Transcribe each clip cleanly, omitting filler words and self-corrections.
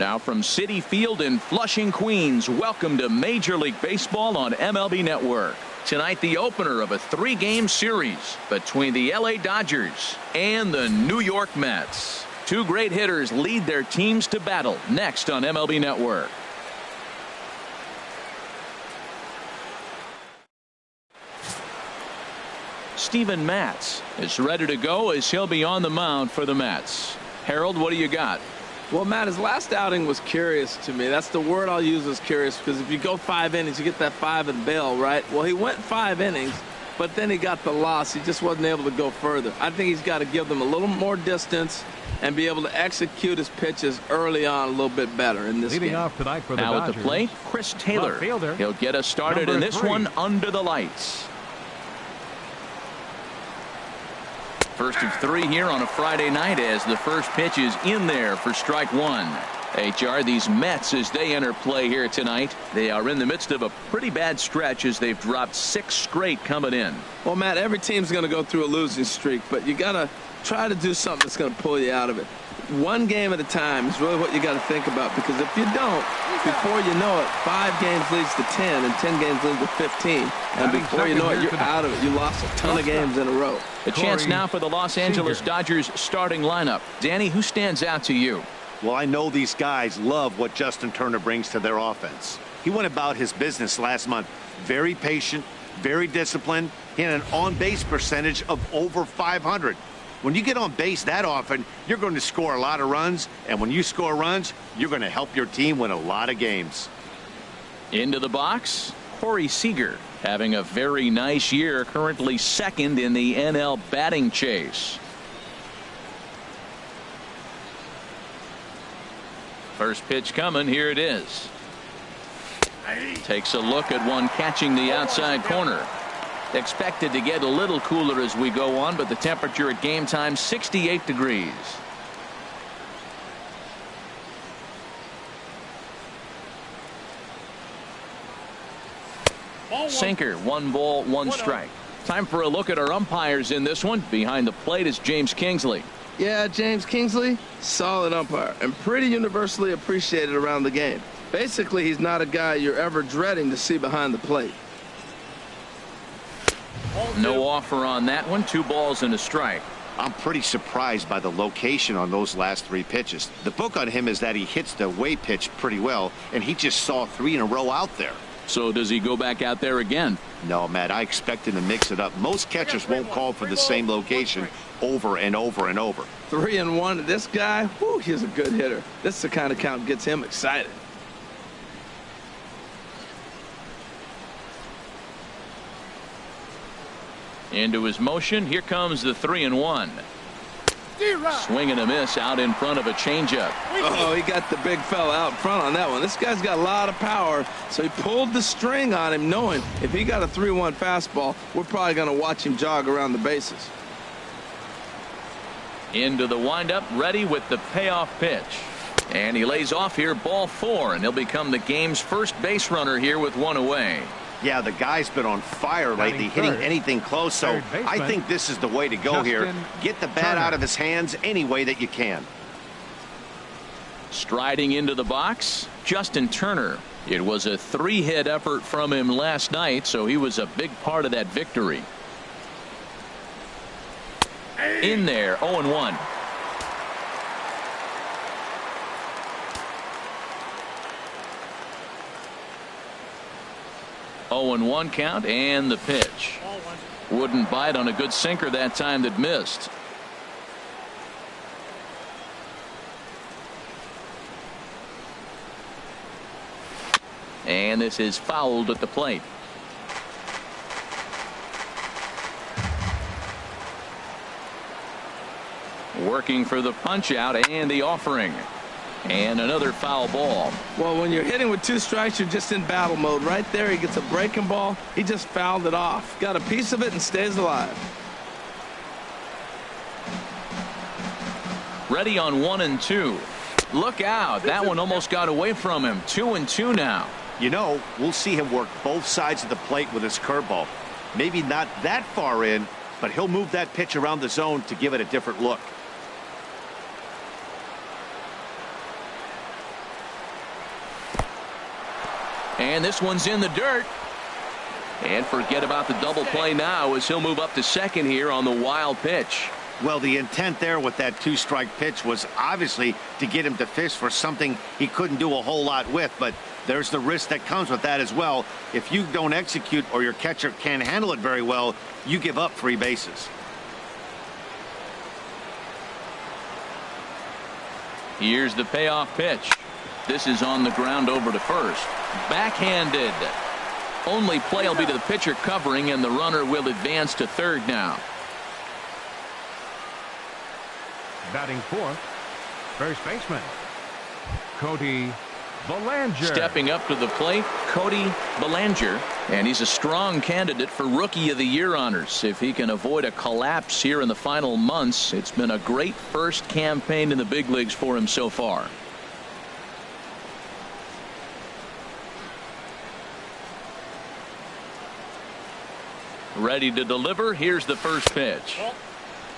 Now from Citi Field in Flushing, Queens, welcome to Major League Baseball on MLB Network. Tonight, the opener of a 3-game series between the LA Dodgers and the New York Mets. Two great hitters lead their teams to battle next on MLB Network. Steven Matz is ready to go as he'll be on the mound for the Mets. Harold, what do you got? Well, Matt, his last outing was curious to me. That's the word I'll use, is curious, because if you go 5 innings, you get that 5 and bail, right? Well, he went 5 innings, but then he got the loss. He just wasn't able to go further. I think he's got to give them a little more distance and be able to execute his pitches early on a little bit better in this game. Off tonight for the now Dodgers, at the plate, Chris Taylor. He'll get us started in this 3. one under the lights. First of 3 here on a Friday night as the first pitch is in there for strike 1. HR, these Mets, as they enter play here tonight, they are in the midst of a pretty bad stretch as they've dropped 6 straight coming in. Well, Matt, every team's going to go through a losing streak, but you got to try to do something that's going to pull you out of it. 1 game at a time is really what you got to think about, because if you don't, before you know it, 5 games leads to 10 and 10 games leads to 15, and before you know it, you're out of it. You lost a ton of games in a row. A chance now for the Los Angeles Dodgers starting lineup. Danny, who stands out to you? Well, I know these guys love what Justin Turner brings to their offense. He went about his business last month very patient, very disciplined, and an on-base percentage of over 500. When you get on base that often, you're going to score a lot of runs, and when you score runs, you're going to help your team win a lot of games. Into the box, Corey Seager, having a very nice year, currently 2nd in the NL batting chase. First pitch coming, here it is. Takes a look at one catching the outside corner. Expected to get a little cooler as we go on, but the temperature at game time 68 degrees. Sinker, 1 ball, 1 strike. Time for a look at our umpires in this one. Behind the plate is James Kingsley. Yeah, James Kingsley, solid umpire and pretty universally appreciated around the game. Basically, he's not a guy you're ever dreading to see behind the plate. No offer on that one. 2 balls and a strike. I'm pretty surprised by the location on those last 3 pitches. The book on him is that he hits the away pitch pretty well, and he just saw 3 in a row out there. So does he go back out there again? No, Matt, I expect him to mix it up. Most catchers won't call for the same location over and over and over. 3-1. This guy, whew, he's a good hitter. This is the kind of count that gets him excited. Into his motion. Here comes the 3-1. Swing and a miss out in front of a changeup. Oh, he got the big fella out front on that one. This guy's got a lot of power, so he pulled the string on him, knowing if he got a 3-1 fastball, we're probably going to watch him jog around the bases. Into the windup, ready with the payoff pitch. And he lays off here, ball 4, and he'll become the game's first base runner here with 1 away. Yeah, the guy's been on fire lately, hitting anything close, so I think this is the way to go here. Get the bat out of his hands any way that you can. Striding into the box, Justin Turner. It was a 3-hit effort from him last night, so he was a big part of that victory. In there, 0-1. Oh, 1 count, and the pitch. Wouldn't bite on a good sinker that time that missed. And this is fouled at the plate. Working for the punch out and the offering. And another foul ball. Well, when you're hitting with 2 strikes, you're just in battle mode. Right there, he gets a breaking ball. He just fouled it off. Got a piece of it and stays alive. Ready on 1-2. Look out. That one almost got away from him. 2-2 now. You know, we'll see him work both sides of the plate with his curveball. Maybe not that far in, but he'll move that pitch around the zone to give it a different look. And this one's in the dirt. And forget about the double play now as he'll move up to second here on the wild pitch. Well, the intent there with that 2-strike pitch was obviously to get him to fish for something he couldn't do a whole lot with, but there's the risk that comes with that as well. If you don't execute or your catcher can't handle it very well, you give up 3 bases. Here's the payoff pitch. This is on the ground over to first. Backhanded. Only play will be to the pitcher covering, and the runner will advance to third now. Batting fourth, first baseman, Cody Bellinger. Stepping up to the plate, Cody Bellinger, and he's a strong candidate for Rookie of the Year honors. If he can avoid a collapse here in the final months, it's been a great first campaign in the big leagues for him so far. Ready to deliver. Here's the first pitch.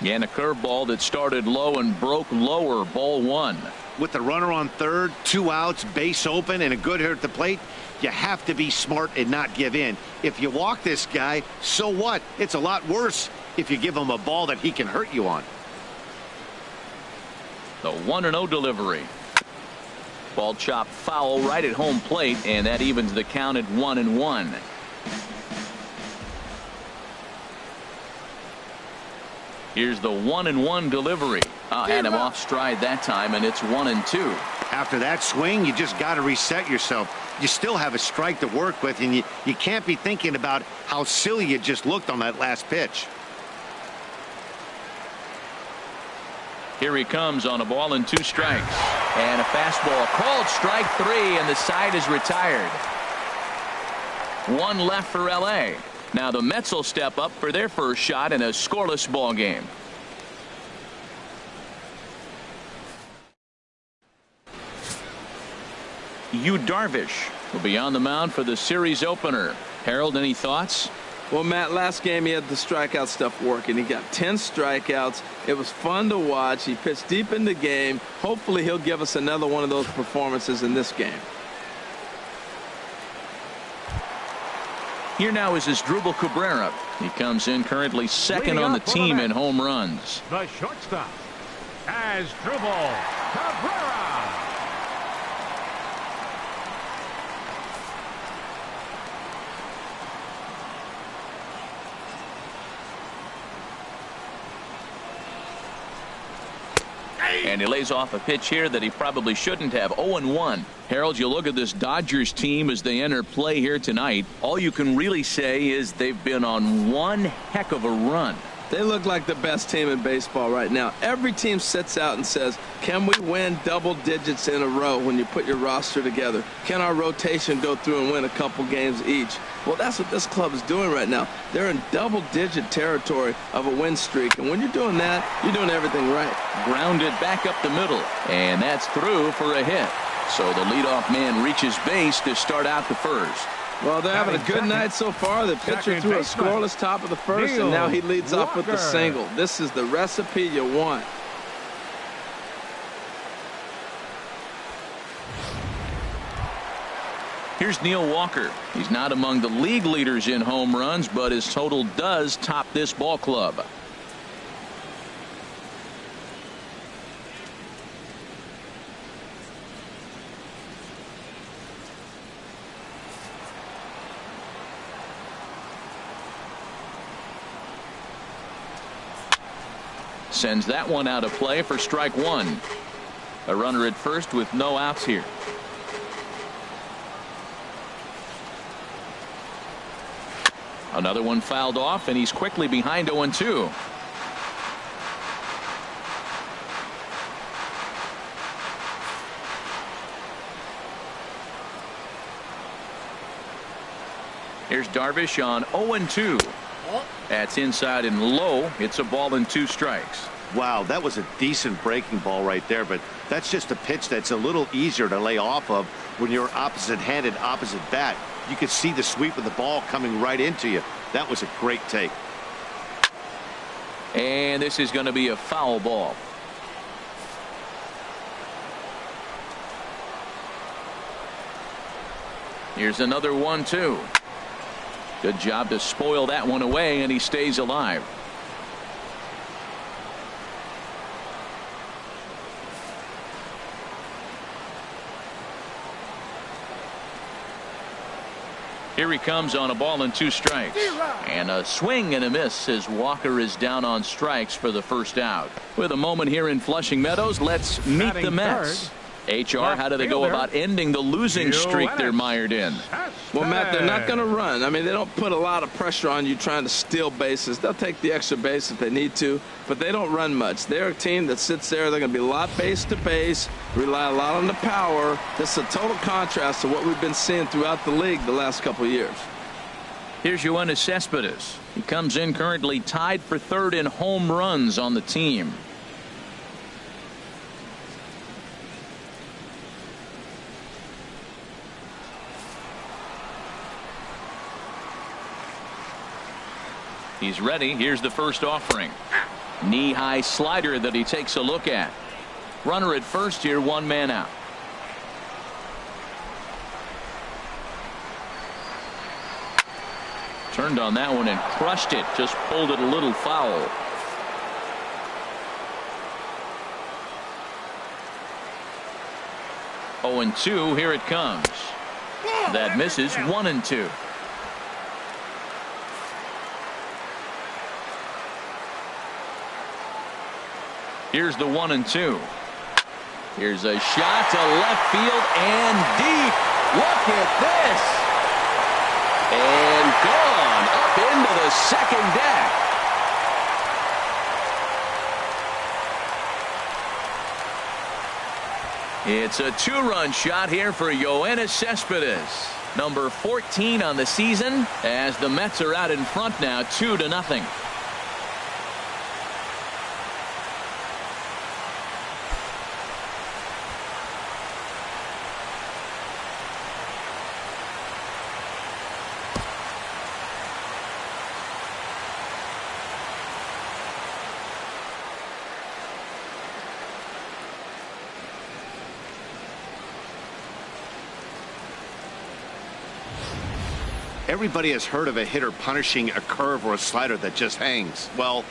And a curveball that started low and broke lower. Ball 1. With the runner on third, 2 outs, base open, and a good hitter at the plate, you have to be smart and not give in. If you walk this guy, so what? It's a lot worse if you give him a ball that he can hurt you on. The 1-0 delivery. Ball chopped foul right at home plate, and that evens the count at 1-1. Here's the 1-1 delivery. Had him off stride that time, and it's 1-2. After that swing, you just got to reset yourself. You still have a strike to work with, and you can't be thinking about how silly you just looked on that last pitch. Here he comes on a ball and 2 strikes. And a fastball called strike 3, and the side is retired. 1 left for L.A. Now the Mets will step up for their first shot in a scoreless ball game. Darvish will be on the mound for the series opener. Harold, any thoughts? Well, Matt, last game he had the strikeout stuff working. He got 10 strikeouts. It was fun to watch. He pitched deep in the game. Hopefully he'll give us another one of those performances in this game. Here now is Asdrubal Cabrera. He comes in currently second on the team in home runs. The shortstop, Asdrubal Cabrera. And he lays off a pitch here that he probably shouldn't have. 0-1. Harold, you look at this Dodgers team as they enter play here tonight. All you can really say is they've been on one heck of a run. They look like the best team in baseball right now. Every team sits out and says, can we win double digits in a row when you put your roster together? Can our rotation go through and win a couple games each? Well, that's what this club is doing right now. They're in double-digit territory of a win streak. And when you're doing that, you're doing everything right. Grounded back up the middle. And that's through for a hit. So the leadoff man reaches base to start out the first. Well, they're having a good night so far. The pitcher threw a scoreless top of the first, and now he leads off with the single. This is the recipe you want. Here's Neil Walker. He's not among the league leaders in home runs, but his total does top this ball club. Sends that one out of play for strike 1. A runner at first with no outs here. Another one fouled off, and he's quickly behind 0-2. Here's Darvish on 0-2. That's inside and low. It's a ball and 2 strikes. Wow, that was a decent breaking ball right there, but that's just a pitch that's a little easier to lay off of when you're opposite-handed, opposite bat. You could see the sweep of the ball coming right into you. That was a great take. And this is going to be a foul ball. Here's another 1-2. Good job to spoil that one away, and he stays alive. Here he comes on a ball and 2 strikes. And a swing and a miss as Walker is down on strikes for the first out. With a moment here in Flushing Meadows, let's meet the Mets. HR, how do they go about ending the losing streak they're mired in? Well, Matt, they're not going to run. I mean, they don't put a lot of pressure on you trying to steal bases. They'll take the extra base if they need to, but they don't run much. They're a team that sits there. They're going to be a lot base to base, rely a lot on the power. This is a total contrast to what we've been seeing throughout the league the last couple of years. Here's Yoenis Cespedes. He comes in currently tied for 3rd in home runs on the team. He's ready. Here's the first offering. Knee-high slider that he takes a look at. Runner at first here, 1 man out. Turned on that one and crushed it. Just pulled it a little foul. Oh, and 2. Here it comes. That misses. 1-2. Here's the 1-2. Here's a shot to left field and deep. Look at this. And gone up into the second deck. It's a 2-run shot here for Yoenis Cespedes. Number 14 on the season as the Mets are out in front now 2-0. Everybody has heard of a hitter punishing a curve or a slider that just hangs. Well,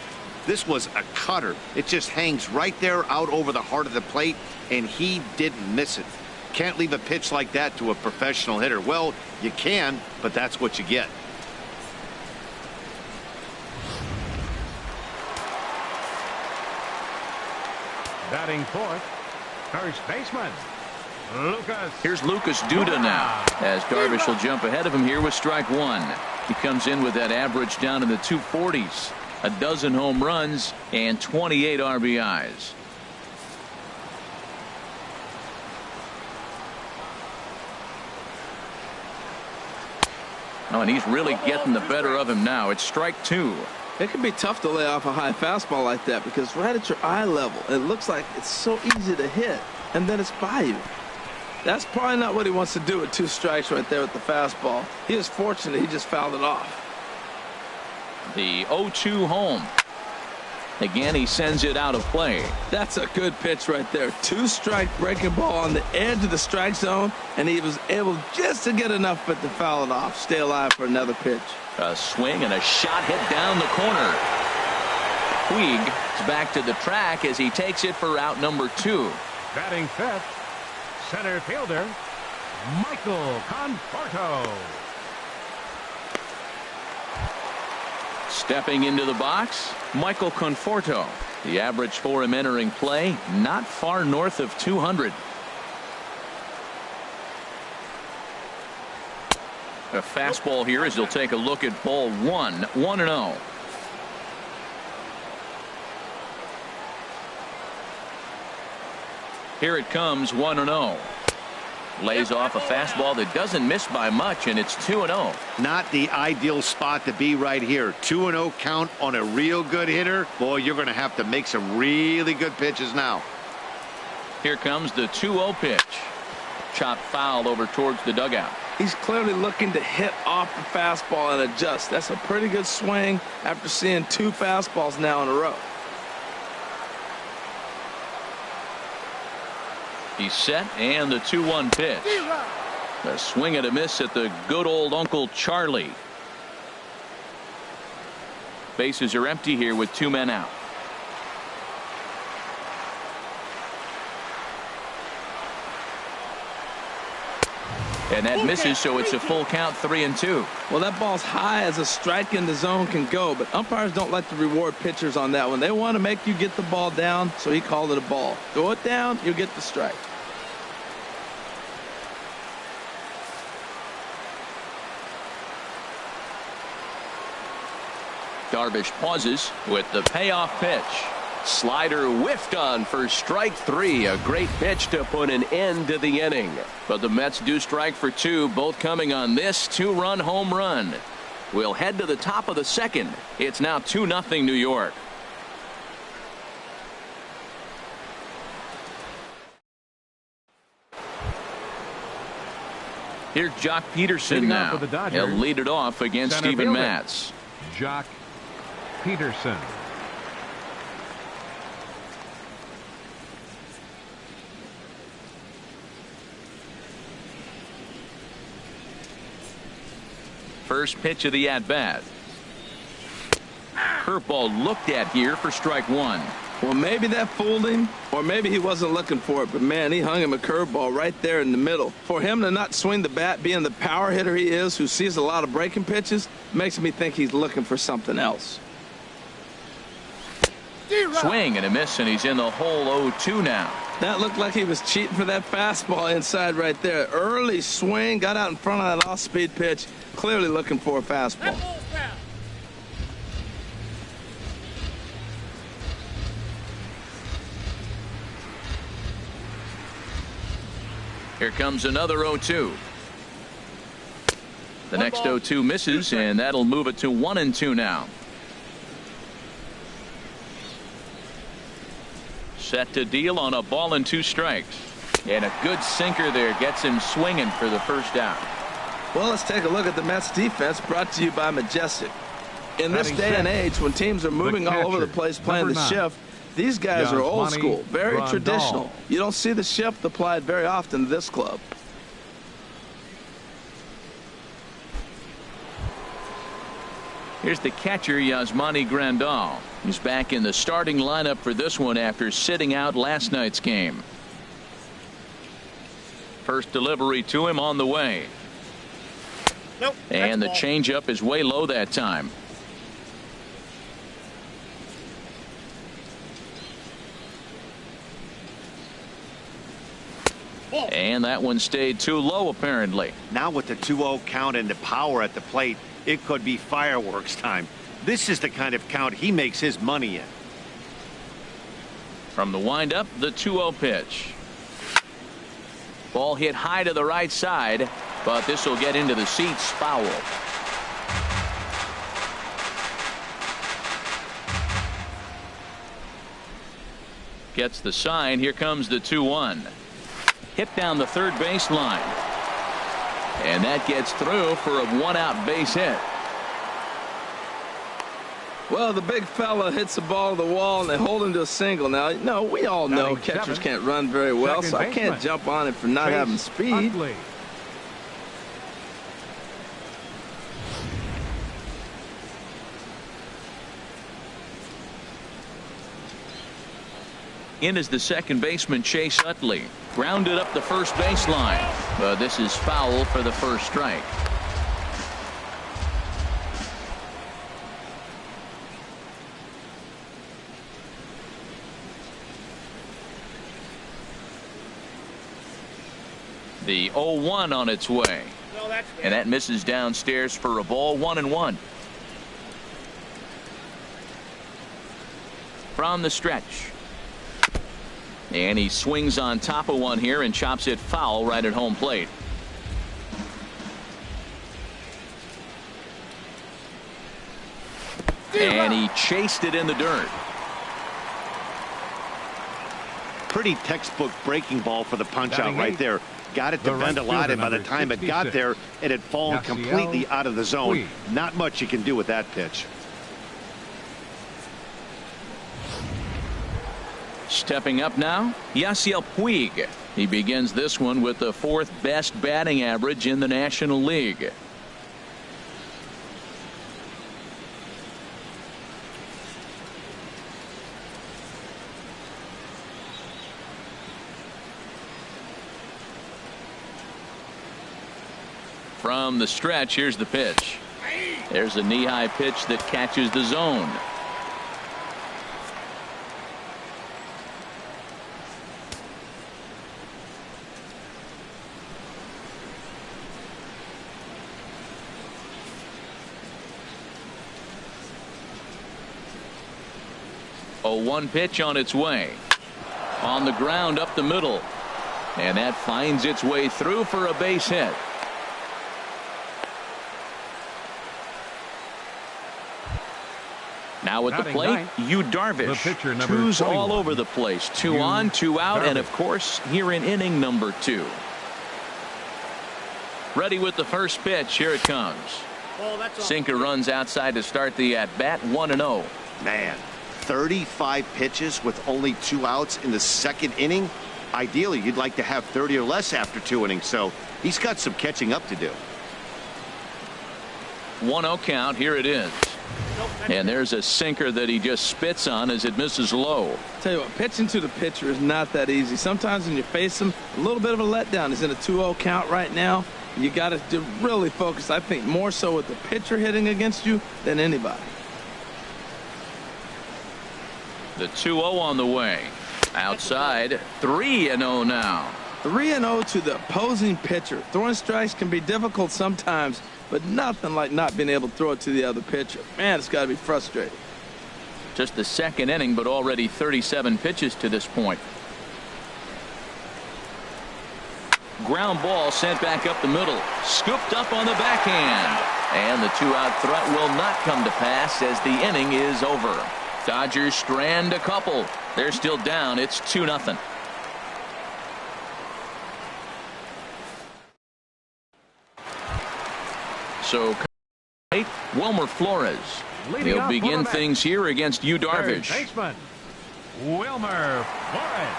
this was a cutter. It just hangs right there out over the heart of the plate, and he didn't miss it. Can't leave a pitch like that to a professional hitter. Well, you can, but that's what you get. Batting fourth, first baseman, Lucas. Here's Lucas Duda now as Darvish will jump ahead of him here with strike 1. He comes in with that average down in the 240s. A dozen home runs and 28 RBIs. Oh, and he's really getting the better of him now. It's strike 2. It can be tough to lay off a high fastball like that because right at your eye level, it looks like it's so easy to hit, and then it's by you. That's probably not what he wants to do with 2 strikes right there with the fastball. He is fortunate he just fouled it off. The 0-2 home. Again, he sends it out of play. That's a good pitch right there. 2-strike breaking ball on the edge of the strike zone, and he was able just to get enough but to foul it off. Stay alive for another pitch. A swing and a shot hit down the corner. Puig is back to the track as he takes it for out number 2. Batting fifth, center fielder, Michael Conforto. Stepping into the box, Michael Conforto. The average for him entering play, not far north of 200. A fastball here as he'll take a look at ball 1, 1-0. Here it comes, 1-0. Lays off a fastball that doesn't miss by much, and it's 2-0. Not the ideal spot to be right here. 2-0 count on a real good hitter. Boy, you're going to have to make some really good pitches now. Here comes the 2-0 pitch. Chopped foul over towards the dugout. He's clearly looking to hit off the fastball and adjust. That's a pretty good swing after seeing 2 fastballs now in a row. He's set, and the 2-1 pitch. A swing and a miss at the good old Uncle Charlie. Bases are empty here with 2 men out. And that misses, so it's a full count, 3-2. Well, that ball's high as a strike in the zone can go, but umpires don't like to reward pitchers on that one. They want to make you get the ball down, so he called it a ball. Throw it down, you'll get the strike. Darvish pauses with the payoff pitch. Slider whiffed on for strike 3. A great pitch to put an end to the inning. But the Mets do strike for 2, both coming on this 2-run home run. We'll head to the top of the second. It's now 2-0 New York. Here's Jock Peterson now. He'll lead it off against Steven Matz. Jock Peterson. First pitch of the at-bat. Curveball looked at here for strike 1. Well, maybe that fooled him, or maybe he wasn't looking for it, but man, he hung him a curveball right there in the middle. For him to not swing the bat, being the power hitter he is, who sees a lot of breaking pitches, makes me think he's looking for something else. Swing and a miss, and he's in the hole 0-2 now. That looked like he was cheating for that fastball inside right there. Early swing, got out in front of that off-speed pitch, clearly looking for a fastball. Here comes another 0-2. The next 0-2 misses, and that'll move it to 1-2 now. Set to deal on a ball and 2 strikes. And a good sinker there gets him swinging for the first out. Well, let's take a look at the Mets defense, brought to you by Majestic. In this day and age, when teams are moving all over the place playing the shift, these guys are old school, very traditional. You don't see the shift applied very often to this club. Here's the catcher, Yasmani Grandal. He's back in the starting lineup for this one after sitting out last night's game. First delivery to him on the way. Nope, and the changeup is way low that time. And that one stayed too low, apparently. Now with the 2-0 count and the power at the plate, it could be fireworks time. This is the kind of count he makes his money in. From the windup, the 2-0 pitch. Ball hit high to the right side, but this will get into the seats, foul. Gets the sign. Here comes the 2-1. Hit down the third base line. And that gets through for a 1-out base hit. Well, the big fella hits the ball to the wall and they hold him to a single. Now, no, we all know catchers can't run very well, so I can't jump on him for not having speed. In is the second baseman, Chase Utley. Grounded up the first baseline. But this is foul for the first strike. The 0-1 on its way. And that misses downstairs for a ball, 1-1. From the stretch. And he swings on top of one here and chops it foul right at home plate. And he chased it in the dirt. Pretty textbook breaking ball for the punch out right there. Got it to bend a lot, and by the time it got there, it had fallen completely out of the zone. Not much you can do with that pitch. Stepping up now, Yasiel Puig. He begins this one with the 4th best batting average in the National League. From the stretch, here's the pitch. There's a knee-high pitch that catches the zone. A 1 pitch on its way. On the ground up the middle. And that finds its way through for a base hit. Now at the plate, Darvish. Twos all over the place. 2 on, 2 out, and of course here in inning number 2. Ready with the first pitch. Here it comes. Sinker runs outside to start the at bat. 1-0. Man, 35 pitches with only 2 outs in the 2nd inning. Ideally, you'd like to have 30 or less after 2 innings, so he's got some catching up to do. 1-0 count. Here it is. And there's a sinker that he just spits on as it misses low. Tell you what, pitching to the pitcher is not that easy. Sometimes when you face him, a little bit of a letdown. He's in a 2-0 count right now. You got to really focus, I think, more so with the pitcher hitting against you than anybody. The 2-0 on the way. Outside, 3-0 now. 3-0 to the opposing pitcher. Throwing strikes can be difficult sometimes, but nothing like not being able to throw it to the other pitcher. Man, it's got to be frustrating. Just the 2nd inning, but already 37 pitches to this point. Ground ball sent back up the middle. Scooped up on the backhand. And the 2-out threat will not come to pass as the inning is over. Dodgers strand a couple. They're still down. It's 2-0. So Wilmer Flores. He'll begin things here against Darvish. Baseman Wilmer Flores.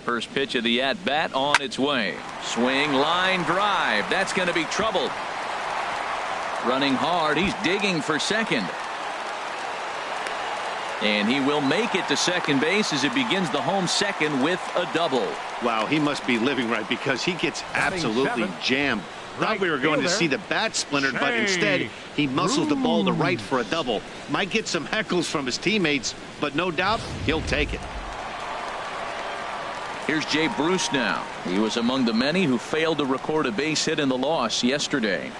First pitch of the at-bat on its way. Swing, line drive. That's going to be trouble. Running hard. He's digging for second. And he will make it to second base as it begins the home second with a double. Wow, he must be living right because he gets absolutely jammed. Thought we were going to see the bat splintered, but instead he muscles the ball to right for a double. Might get some heckles from his teammates, but no doubt he'll take it. Here's Jay Bruce now. He was among the many who failed to record a base hit in the loss yesterday.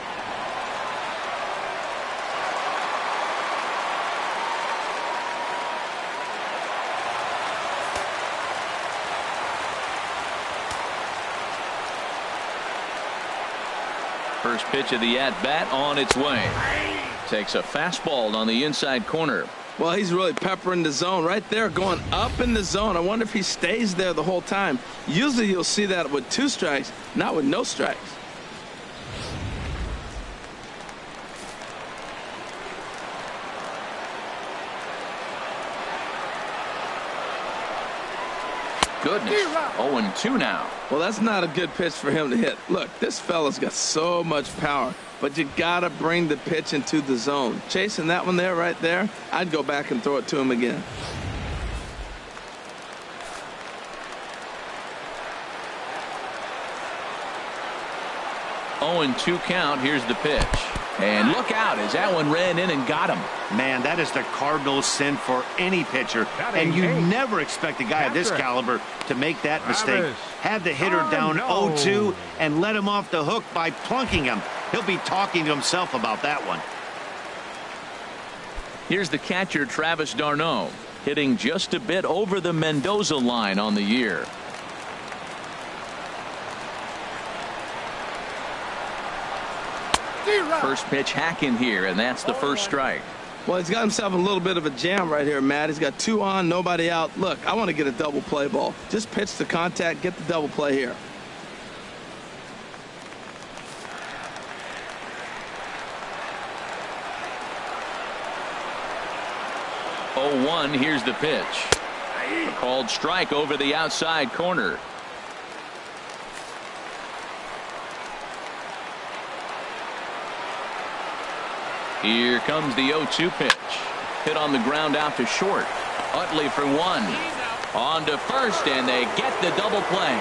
First pitch of the at-bat on its way. Takes a fastball on the inside corner. Well, he's really peppering the zone right there, going up in the zone. I wonder if he stays there the whole time. Usually you'll see that with 2 strikes, not with no strikes. Goodness. 0-2 now. Well, that's not a good pitch for him to hit. Look, this fella's got so much power, but you got to bring the pitch into the zone. Chasing that one there, right there, I'd go back and throw it to him again. And 2 count. Here's the pitch. And look out as that one ran in and got him. Man, that is the Cardinals' sin for any pitcher. And you never expect a guy of this caliber to make that mistake. Have the hitter down 0-2 and let him off the hook by plunking him. He'll be talking to himself about that one. Here's the catcher, Travis d'Arnaud, hitting just a bit over the Mendoza line on the year. First pitch hacking here, and that's the first strike. Well, he's got himself a little bit of a jam right here, Matt. He's got 2 on, nobody out. Look, I want to get a double play ball. Just pitch the contact, get the double play here. 0-1. Here's the pitch. A called strike over the outside corner. Here comes the 0-2 pitch. Hit on the ground out to short. Utley for one. On to first, and they get the double play.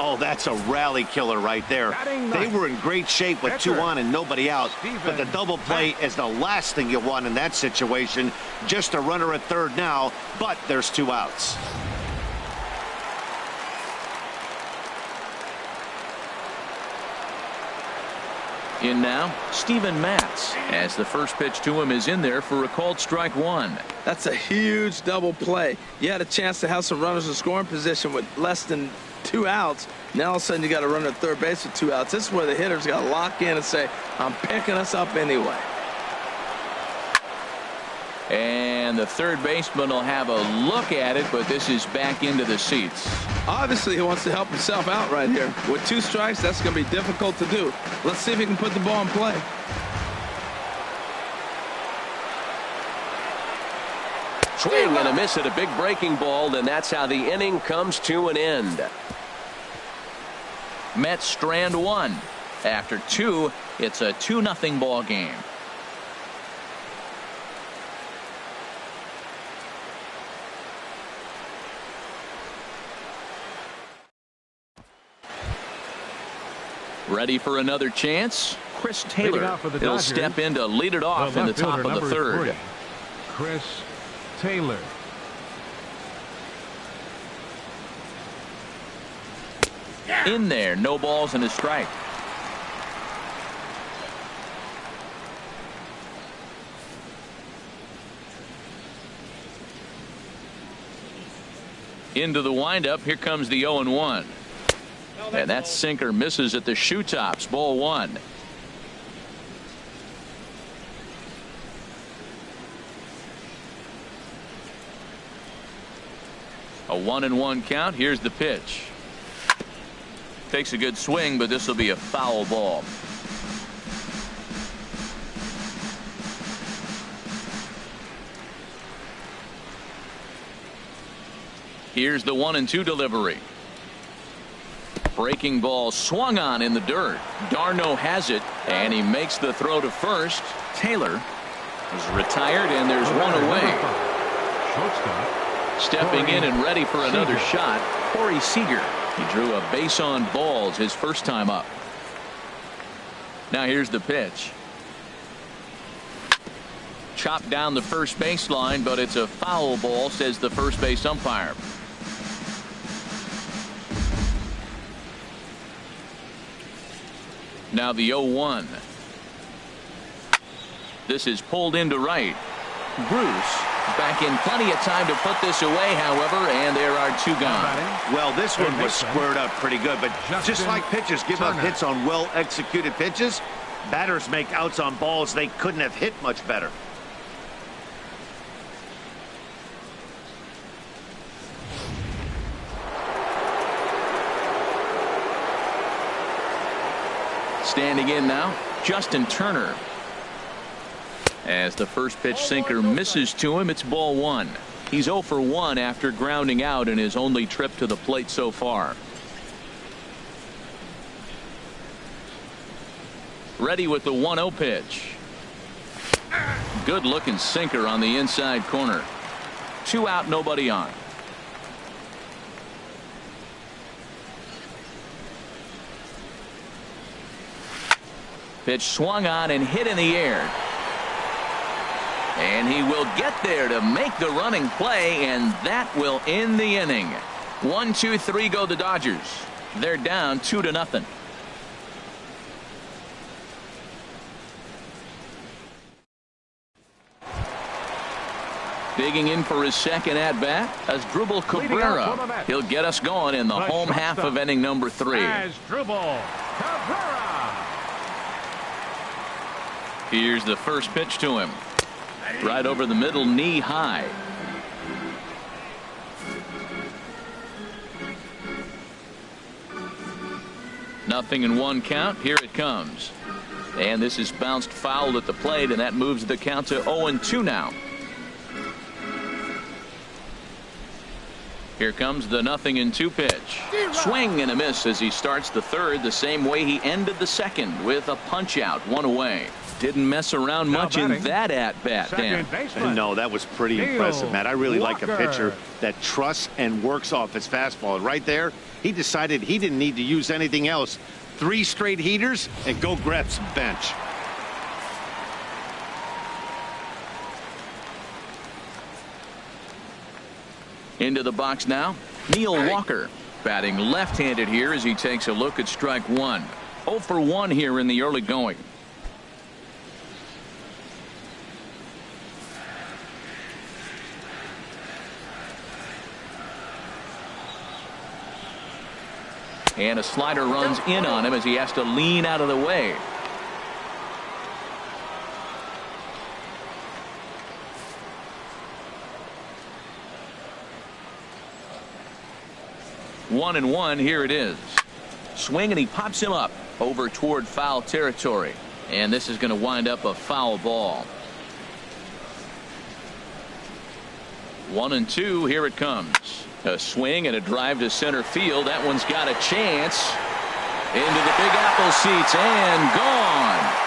Oh, that's a rally killer right there. They were in great shape with 2 on and nobody out. But the double play is the last thing you want in that situation. Just a runner at third now, but there's 2 outs. In now, Steven Matz, as the first pitch to him is in there for a called strike 1. That's a huge double play. You had a chance to have some runners in scoring position with less than 2 outs. Now all of a sudden you got to run at third base with 2 outs. This is where the hitter's got to lock in and say, I'm picking us up anyway. And the third baseman will have a look at it, but this is back into the seats. Obviously he wants to help himself out right here. With 2 strikes, that's going to be difficult to do. Let's see if he can put the ball in play. Swing and a miss at a big breaking ball, and that's how the inning comes to an end. Mets strand 1. After 2, it's a 2-0 ball game. Ready for another chance? Chris Taylor. He'll step in to lead it off in the top of the third. Chris Taylor. In there, no balls and a strike. Into the windup. Here comes the 0-1. And that sinker misses at the shoe tops. Ball 1. A 1-1 count. Here's the pitch. Takes a good swing, but this will be a foul ball. Here's the 1-2 delivery. Breaking ball swung on in the dirt. Darno has it, and he makes the throw to first. Taylor is retired, and there's one away. Stepping in and ready for another shot, Corey Seager. He drew a base on balls his first time up. Now here's the pitch. Chopped down the first baseline, but it's a foul ball, says the first base umpire. Now the 0-1. This is pulled into right. Bruce back in plenty of time to put this away, however, and there are 2 gone. Well, this one was squared up pretty good, but just like pitchers give up hits on well-executed pitches, batters make outs on balls they couldn't have hit much better. Standing in now, Justin Turner. As the first pitch sinker misses to him, it's ball 1. He's 0 for 1 after grounding out in his only trip to the plate so far. Ready with the 1-0 pitch. Good looking sinker on the inside corner. 2 out, nobody on. Pitch swung on and hit in the air. And he will get there to make the running play, and that will end the inning. 1, 2, 3 go the Dodgers. They're down 2-0. Digging in for his second at-bat, Asdrubal Cabrera. He'll get us going in the home half of inning number 3. Asdrubal Cabrera. Here's the first pitch to him. Right over the middle, knee high. Nothing in 1 count. Here it comes. And this is bounced foul at the plate, and that moves the count to 0-2 now. Here comes the 0-2 pitch. Swing and a miss as he starts the third the same way he ended the second, with a punch out, one away. Didn't mess around much in that at bat, Dan. No, that was pretty impressive, Matt. I really like a pitcher that trusts and works off his fastball. Right there, he decided he didn't need to use anything else. 3 straight heaters and go grab some bench. Into the box now, Neil Walker, batting left-handed here as he takes a look at strike one. 0 for 1 here in the early going. And a slider runs in on him as he has to lean out of the way. One and one, here it is. Swing and he pops him up over toward foul territory. And this is going to wind up a foul ball. 1-2, here it comes. A swing and a drive to center field. That one's got a chance. Into the Big Apple seats and gone.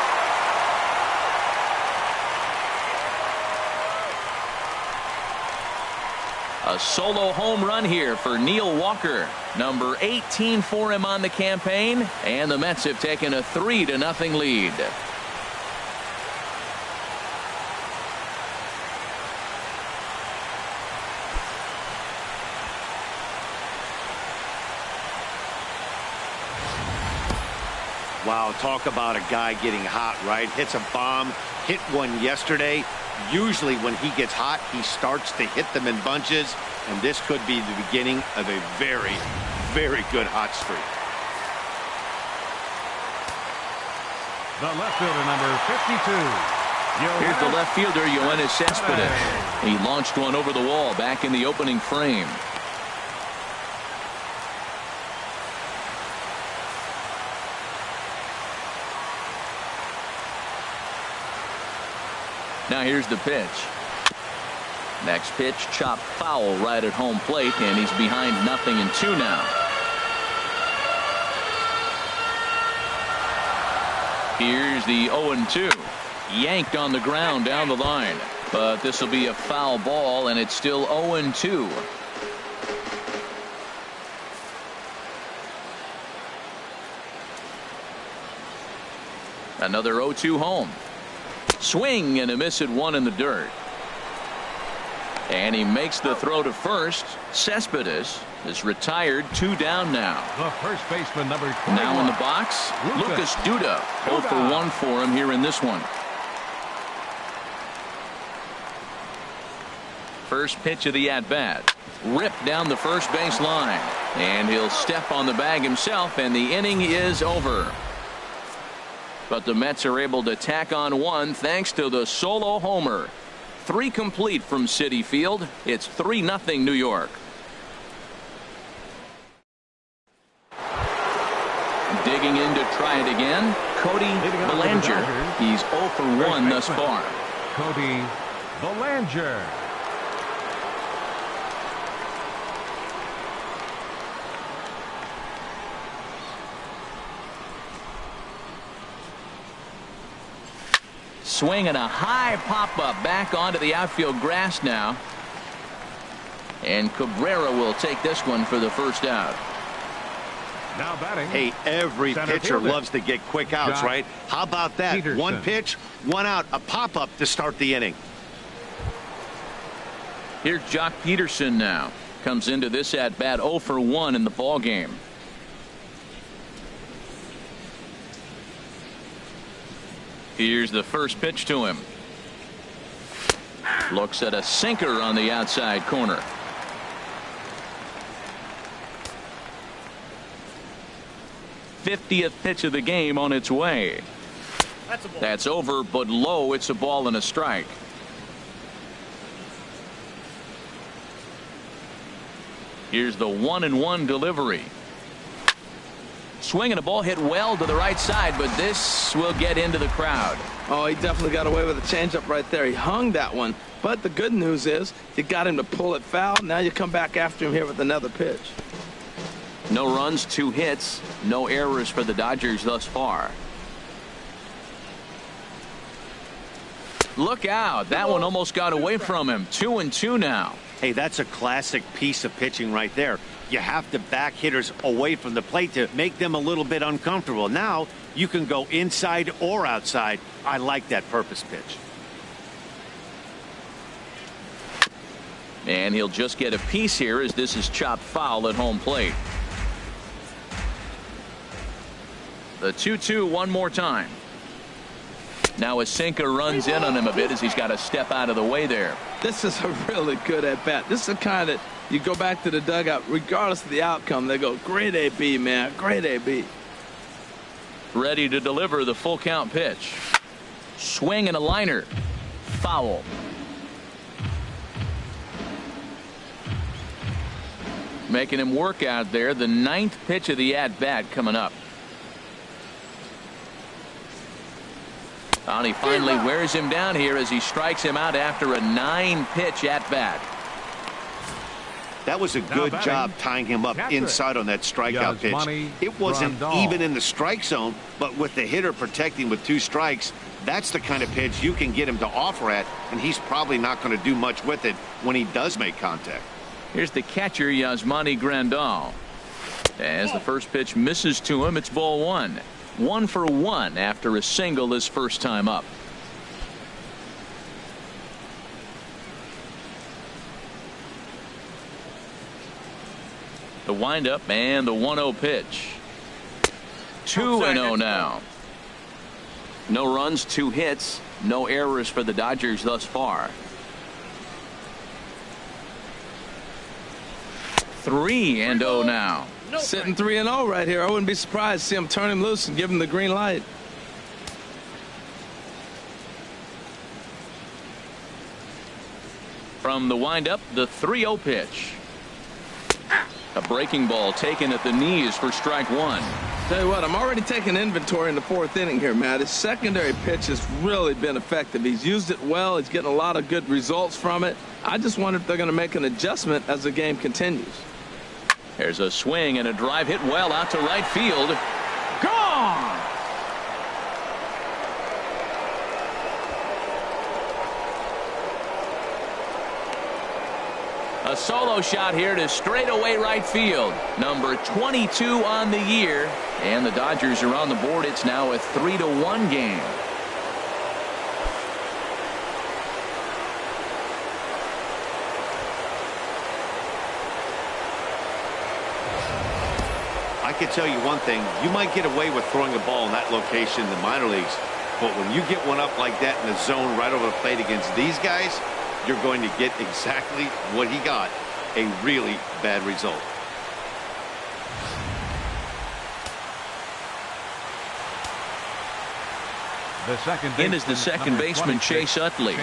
A solo home run here for Neil Walker. Number 18 for him on the campaign. And the Mets have taken a 3-0 lead. Wow, talk about a guy getting hot, right? Hits a bomb, hit one yesterday. Usually when he gets hot, he starts to hit them in bunches, and this could be the beginning of a very, very good hot streak. The left fielder, number 52. Here's the left fielder, Yoenis Cespedes. He launched one over the wall back in the opening frame. Now here's the pitch. Next pitch chopped foul right at home plate, and he's behind 0-2 now. Here's the 0-2. Yanked on the ground down the line, but this will be a foul ball, and it's still 0-2. Another 0-2 home. Swing and a miss at one in the dirt. And he makes the throw to first. Cespedes is retired, 2 down now. The first baseman, number 21. Now in the box, Lucas Duda. 0 for 1 for him here in this one. First pitch of the at-bat. Ripped down the first base line. And he'll step on the bag himself, and the inning is over. But the Mets are able to tack on one thanks to the solo homer. 3 complete from Citi Field. It's 3-0 New York. Digging in to try it again, Cody Bellinger. He's 0 for 1 thus far. Cody Bellinger. Swing and a high pop-up back onto the outfield grass now. And Cabrera will take this one for the first out. Now batting. Hey, every pitcher loves to get quick outs, right? How about that? Peterson. 1 pitch, 1 out, a pop-up to start the inning. Here's Jock Peterson now. Comes into this at-bat 0 for 1 in the ball game. Here's the first pitch to him. Looks at a sinker on the outside corner. '50th pitch of the game on its way. That's over, but low. It's a ball and a strike. Here's the 1-1 delivery. swing and a ball hit well to the right side, but this will get into the crowd. Oh, he definitely got away with a changeup right there. He hung that one. But the good news is you got him to pull it foul. Now you come back after him here with another pitch. No runs, 2 hits, no errors for the Dodgers thus far. Look out. That one almost got away from him. 2-2 now. Hey, that's a classic piece of pitching right there. You have to back hitters away from the plate to make them a little bit uncomfortable. Now you can go inside or outside. I like that purpose pitch. And he'll just get a piece here as this is chopped foul at home plate. The 2-2 one more time. Now a sinker runs in on him a bit as he's got to step out of the way there. This is a really good at bat. This is the kind that you go back to the dugout, regardless of the outcome, they go, great AB, man, great AB. Ready to deliver the full count pitch. Swing and a liner. Foul. Making him work out there. The 9th pitch of the at bat coming up. And he finally wears him down here as he strikes him out after a 9-pitch at bat. That was a good job tying him up inside on that strikeout pitch. It wasn't even in the strike zone, but with the hitter protecting with 2 strikes, that's the kind of pitch you can get him to offer at, and he's probably not going to do much with it when he does make contact. Here's the catcher, Yasmani Grandal. As the first pitch misses to him, it's ball 1. 1 for 1 after a single his first time up. The windup and the 1-0 pitch. 2-0 now. No runs, 2 hits, no errors for the Dodgers thus far. 3-0 now. Sitting 3-0 right here. I wouldn't be surprised to see him turn him loose and give him the green light. From the windup, the 3-0 pitch. A breaking ball taken at the knees for strike 1. Tell you what, I'm already taking inventory in the 4th inning here, Matt. His secondary pitch has really been effective. He's used it well. He's getting a lot of good results from it. I just wonder if they're going to make an adjustment as the game continues. There's a swing and a drive hit well out to right field. Gone! A solo shot here to straightaway right field. Number 22 on the year. And the Dodgers are on the board. It's now a 3-1 game. I can tell you one thing, you might get away with throwing a ball in that location in the minor leagues, but when you get one up like that in the zone right over the plate against these guys, you're going to get exactly what he got, a really bad result. In is the second baseman, Chase Utley.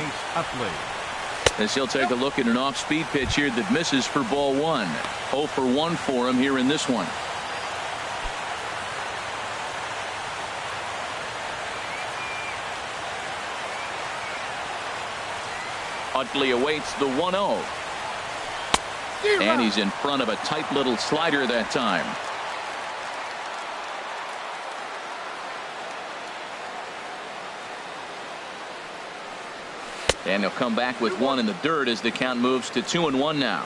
As he'll take a look at an off-speed pitch here that misses for ball 1. 0 for 1 for him here in this one. Utley awaits the 1-0. And he's in front of a tight little slider that time. And he'll come back with 1 in the dirt as the count moves to 2-1 now.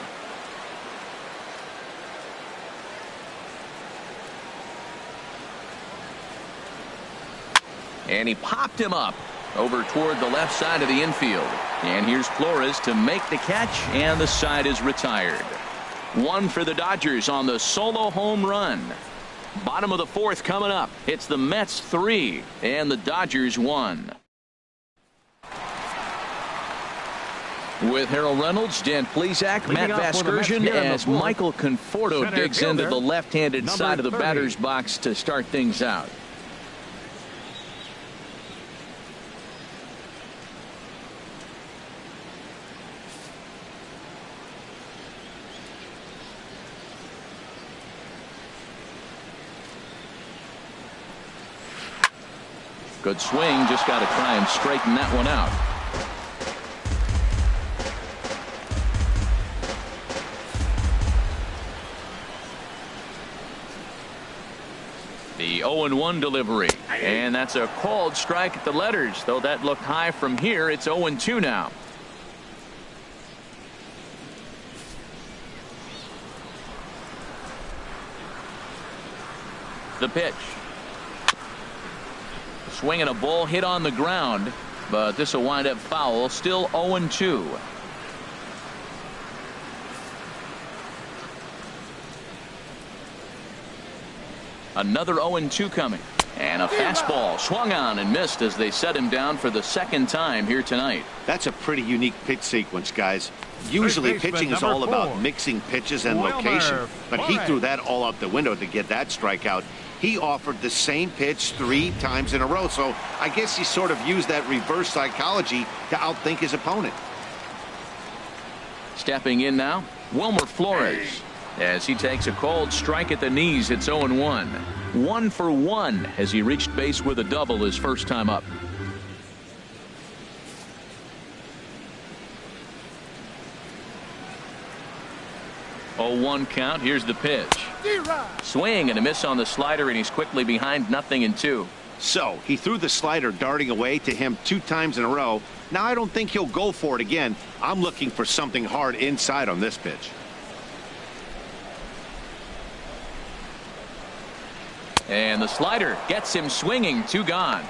And he popped him up over toward the left side of the infield. And here's Flores to make the catch, and the side is retired. 1 for the Dodgers on the solo home run. Bottom of the 4th coming up. It's the Mets 3 and the Dodgers 1. With Harold Reynolds, Dan Plesac, Matt Vasgersian, as Michael Conforto digs into the left-handed side of the batter's box to start things out. Good swing, just got to try and straighten that one out. The 0-1 delivery, and that's a called strike at the letters. Though that looked high from here, it's 0-2 now. The pitch. Swinging a ball hit on the ground, but this will wind up foul. Still 0-2. Another 0-2 coming. And a fastball swung on and missed as they set him down for the second time here tonight. That's a pretty unique pitch sequence, guys. Usually pitching is all about mixing pitches and location, but he threw that all out the window to get that strikeout. He offered the same pitch 3 times in a row, so I guess he sort of used that reverse psychology to outthink his opponent. Stepping in now, Wilmer Flores. As he takes a cold strike at the knees, it's 0-1. 1 for 1 as he reached base with a double his first time up. Oh, 1 count. Here's the pitch. Swing and a miss on the slider, and he's quickly behind 0-2. So he threw the slider darting away to him 2 times in a row. Now I don't think he'll go for it again. I'm looking for something hard inside on this pitch. And the slider gets him swinging. 2 gone.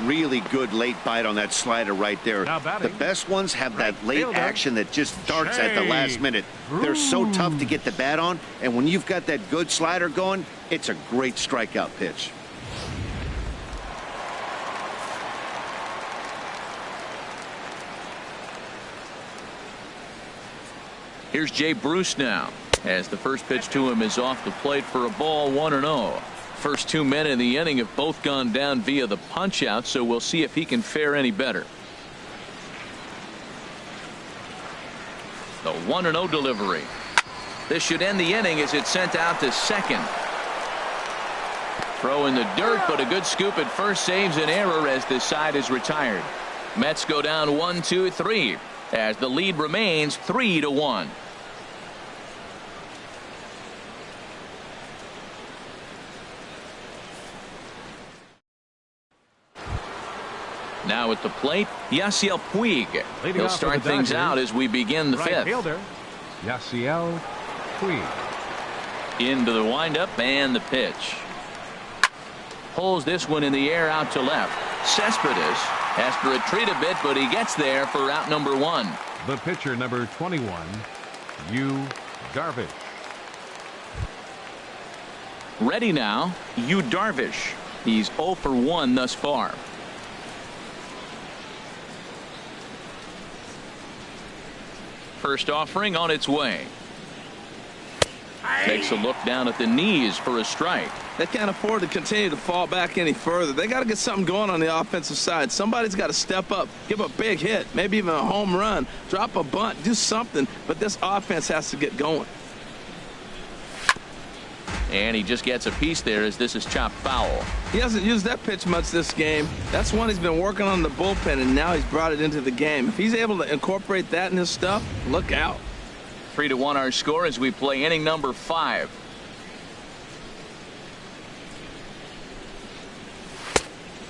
Really good late bite on that slider right there. The best ones have that late action that just darts at the last minute. They're so tough to get the bat on, and when you've got that good slider going, it's a great strikeout pitch. Here's Jay Bruce now, as the first pitch to him is off the plate for a ball. 1-0. First 2 men in the inning have both gone down via the punch out, so we'll see if he can fare any better. The 1-0 delivery. This should end the inning as it's sent out to second. Throw in the dirt, but a good scoop at first saves an error as this side is retired. Mets go down 1-2-3 as the lead remains 3-1. Now at the plate, Yasiel Puig. He'll start things out as we begin the fifth. Fielder, Yasiel Puig. Into the windup and the pitch. Pulls this one in the air out to left. Cespedes has to retreat a bit, but he gets there for out number 1. The pitcher, number 21, Darvish. Ready now, Darvish. He's 0 for 1 thus far. First offering on its way. Takes a look down at the knees for a strike. They can't afford to continue to fall back any further. They got to get something going on the offensive side. Somebody's got to step up, give a big hit, maybe even a home run, drop a bunt, do something. But this offense has to get going. And he just gets a piece there as this is chopped foul. He hasn't used that pitch much this game. That's one he's been working on in the bullpen, and now he's brought it into the game. If he's able to incorporate that in his stuff, look out. 3-1 our score as we play inning number 5.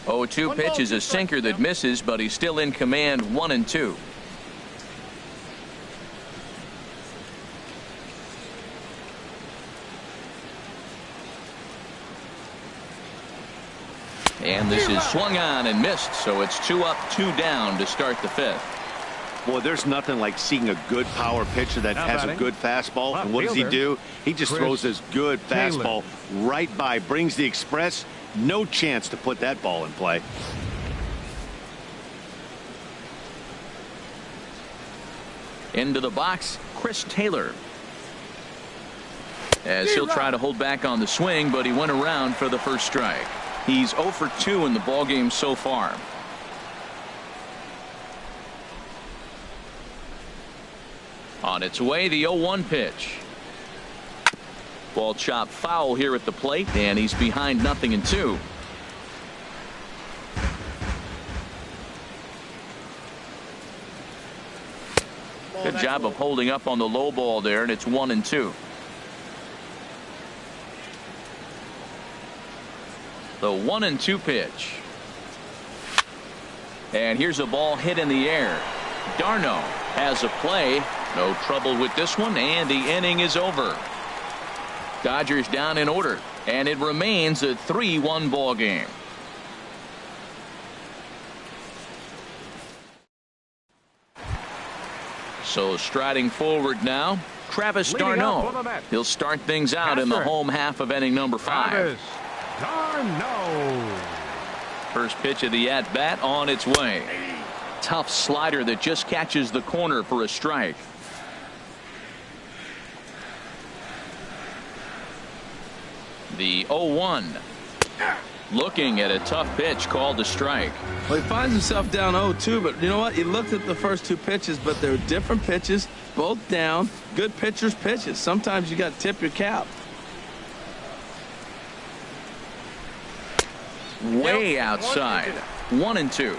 Oh, 2 pitch is a sinker that misses, but he's still in command. 1-2. And this is swung on and missed, so it's 2 up, 2 down to start the fifth. Boy, there's nothing like seeing a good power pitcher that has a good fastball. And what does he do? He just throws his good fastball right by, brings the express. No chance to put that ball in play. Into the box, Chris Taylor. As he'll try to hold back on the swing, but he went around for the first strike. He's 0 for 2 in the ballgame so far. On its way, the 0-1 pitch. Ball chopped foul here at the plate, and he's behind 0-2. Good job of holding up on the low ball there, and it's 1-2. The 1-2 pitch. And here's a ball hit in the air. Darno has a play. No trouble with this one, and the inning is over. Dodgers down in order, and it remains a 3-1 ball game. So striding forward now, Travis d'Arnaud. He'll start things out in the home half of inning number 5. Travis d'Arnaud. First pitch of the at-bat on its way. Tough slider that just catches the corner for a strike. The 0-1. Looking at a tough pitch called a strike. Well, he finds himself down 0-2, but you know what? He looked at the first 2 pitches, but they're different pitches, both down. Good pitchers' pitches. Sometimes you got to tip your cap. Way outside. 1-2.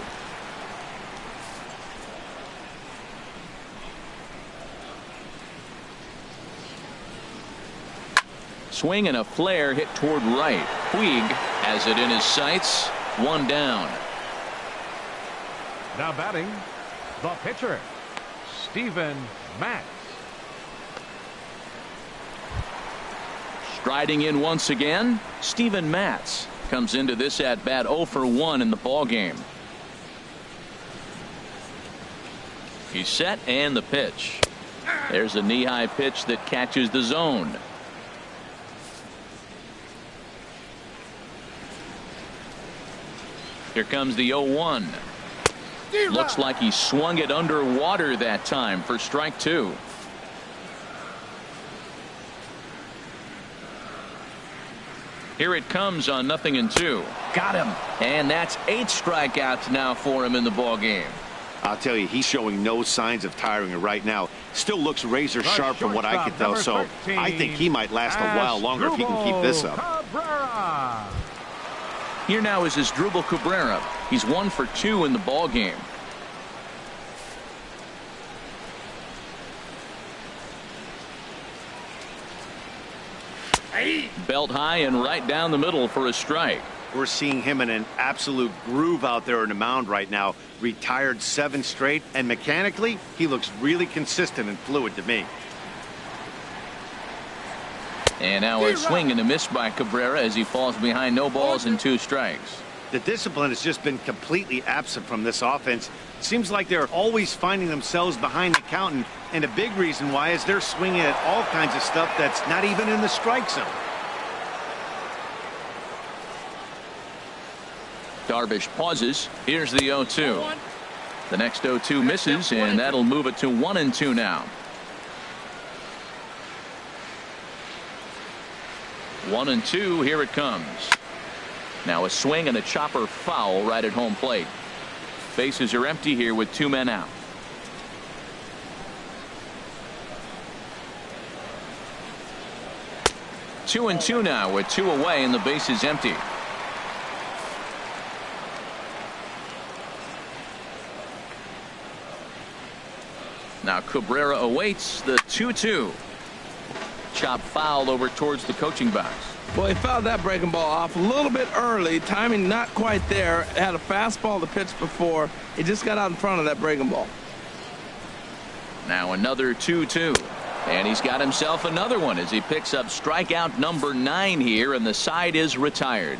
Swing and a flare hit toward right. Puig has it in his sights. 1 down. Now batting, the pitcher, Steven Matz. Striding in once again, Steven Matz comes into this at bat 0 for 1 in the ball game. He's set, and the pitch. There's a knee-high pitch that catches the zone. Here comes the 0-1. Looks like he swung it underwater that time for strike 2. Here it comes on 0-2. Got him. And that's 8 strikeouts now for him in the ball game. I'll tell you, he's showing no signs of tiring right now. Still looks razor sharp from what I can tell, so I think he might last a while longer if he can keep this up. Cabrera. Here now is Asdrubal Cabrera. He's 1 for 2 in the ball game. Belt high and right down the middle for a strike. We're seeing him in an absolute groove out there in the mound right now. Retired 7 straight, and mechanically, he looks really consistent and fluid to me. And now a swing and a miss by Cabrera as he falls behind no balls and 2 strikes. The discipline has just been completely absent from this offense. Seems like they're always finding themselves behind the count, and a big reason why is they're swinging at all kinds of stuff that's not even in the strike zone. Darvish pauses. Here's the 0-2. The next 0-2 misses, and that'll move it to 1-2 now. 1-2. Here it comes. Now a swing and a chopper foul right at home plate. Bases are empty here with 2 men out. Two and 2 now with 2 away and the base is empty. Now Cabrera awaits the 2-2. Chop foul over towards the coaching box. Well, he fouled that breaking ball off a little bit early. Timing not quite there. Had a fastball to pitch before. He just got out in front of that breaking ball. Now another 2-2. And he's got himself another one as he picks up strikeout number 9 here, and the side is retired.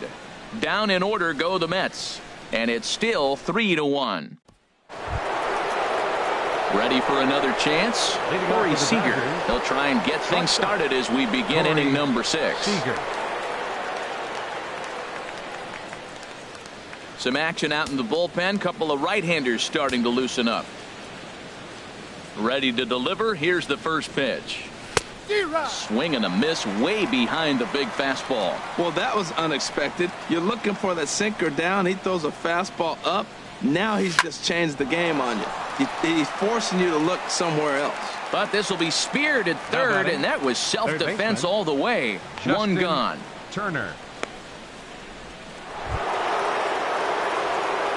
Down in order go the Mets. And it's still 3-1. Ready for another chance? Corey Seager. He'll try and get things started as we begin inning number 6. Some action out in the bullpen. Couple of right-handers starting to loosen up. Ready to deliver. Here's the first pitch. Swing and a miss way behind the big fastball. Well, that was unexpected. You're looking for that sinker down. He throws a fastball up. Now he's just changed the game on you. He's forcing you to look somewhere else. But this will be speared at third, and that was self-defense all the way. Justin 1 gone. Turner.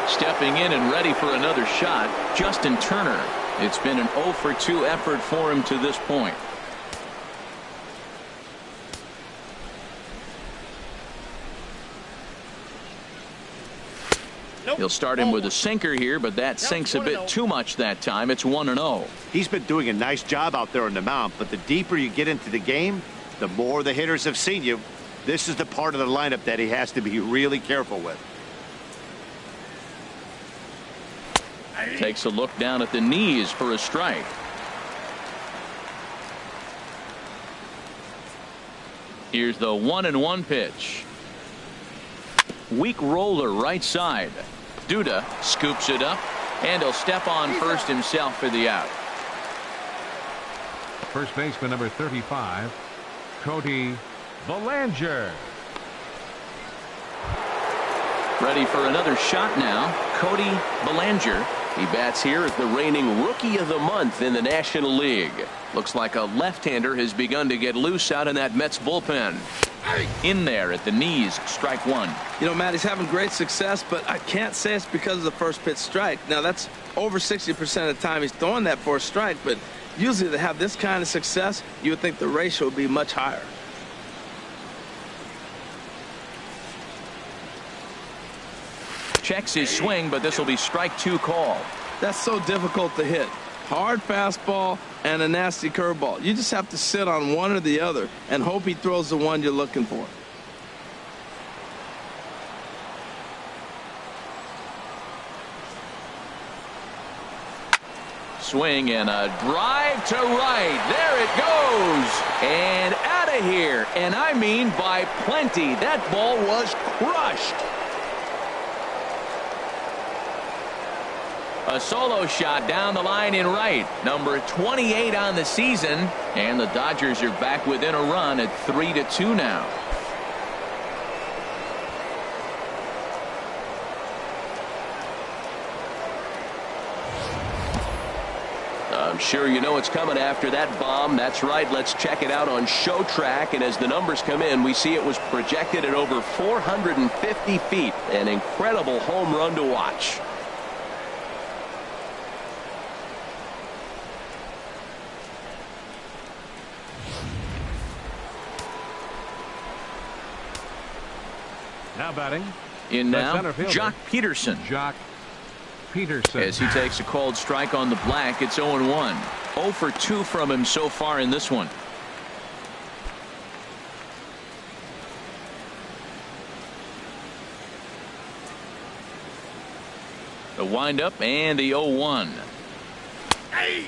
Stepping in and ready for another shot, Justin Turner. It's been an 0 for 2 effort for him to this point. He'll start him with a sinker here, but that sinks a bit too much that time. It's 1-0. He's been doing a nice job out there on the mound, but the deeper you get into the game, the more the hitters have seen you. This is the part of the lineup that he has to be really careful with. Takes a look down at the knees for a strike. Here's the 1-1 pitch. Weak roller right side. Duda scoops it up, and he'll step on first himself for the out. First baseman number 35, Cody Bellinger. Ready for another shot now. Cody Bellinger. He bats here as the reigning Rookie of the Month in the National League. Looks like a left-hander has begun to get loose out in that Mets bullpen. In there at the knees, strike one. You know, Matt, he's having great success, but I can't say it's because of the first pitch strike. Now, that's over 60% of the time he's throwing that for a strike, but usually to have this kind of success, you would think the ratio would be much higher. Checks his swing, but this will be strike two call. That's so difficult to hit. Hard fastball and a nasty curveball. You just have to sit on one or the other and hope he throws the one you're looking for. Swing and a drive to right. There it goes. And out of here. And I mean by plenty. That ball was crushed. A solo shot down the line in right. Number 28 on the season. And the Dodgers are back within a run at 3-2 now. I'm sure you know what's coming after that bomb. That's right. Let's check it out on Show Track. And as the numbers come in, we see it was projected at over 450 feet. An incredible home run to watch. Now batting. In the now, center fielder, Jock Peterson. Jock Peterson. As he takes a called strike on the black, it's 0-1. 0 for 2 from him so far in this one. The windup and the 0-1.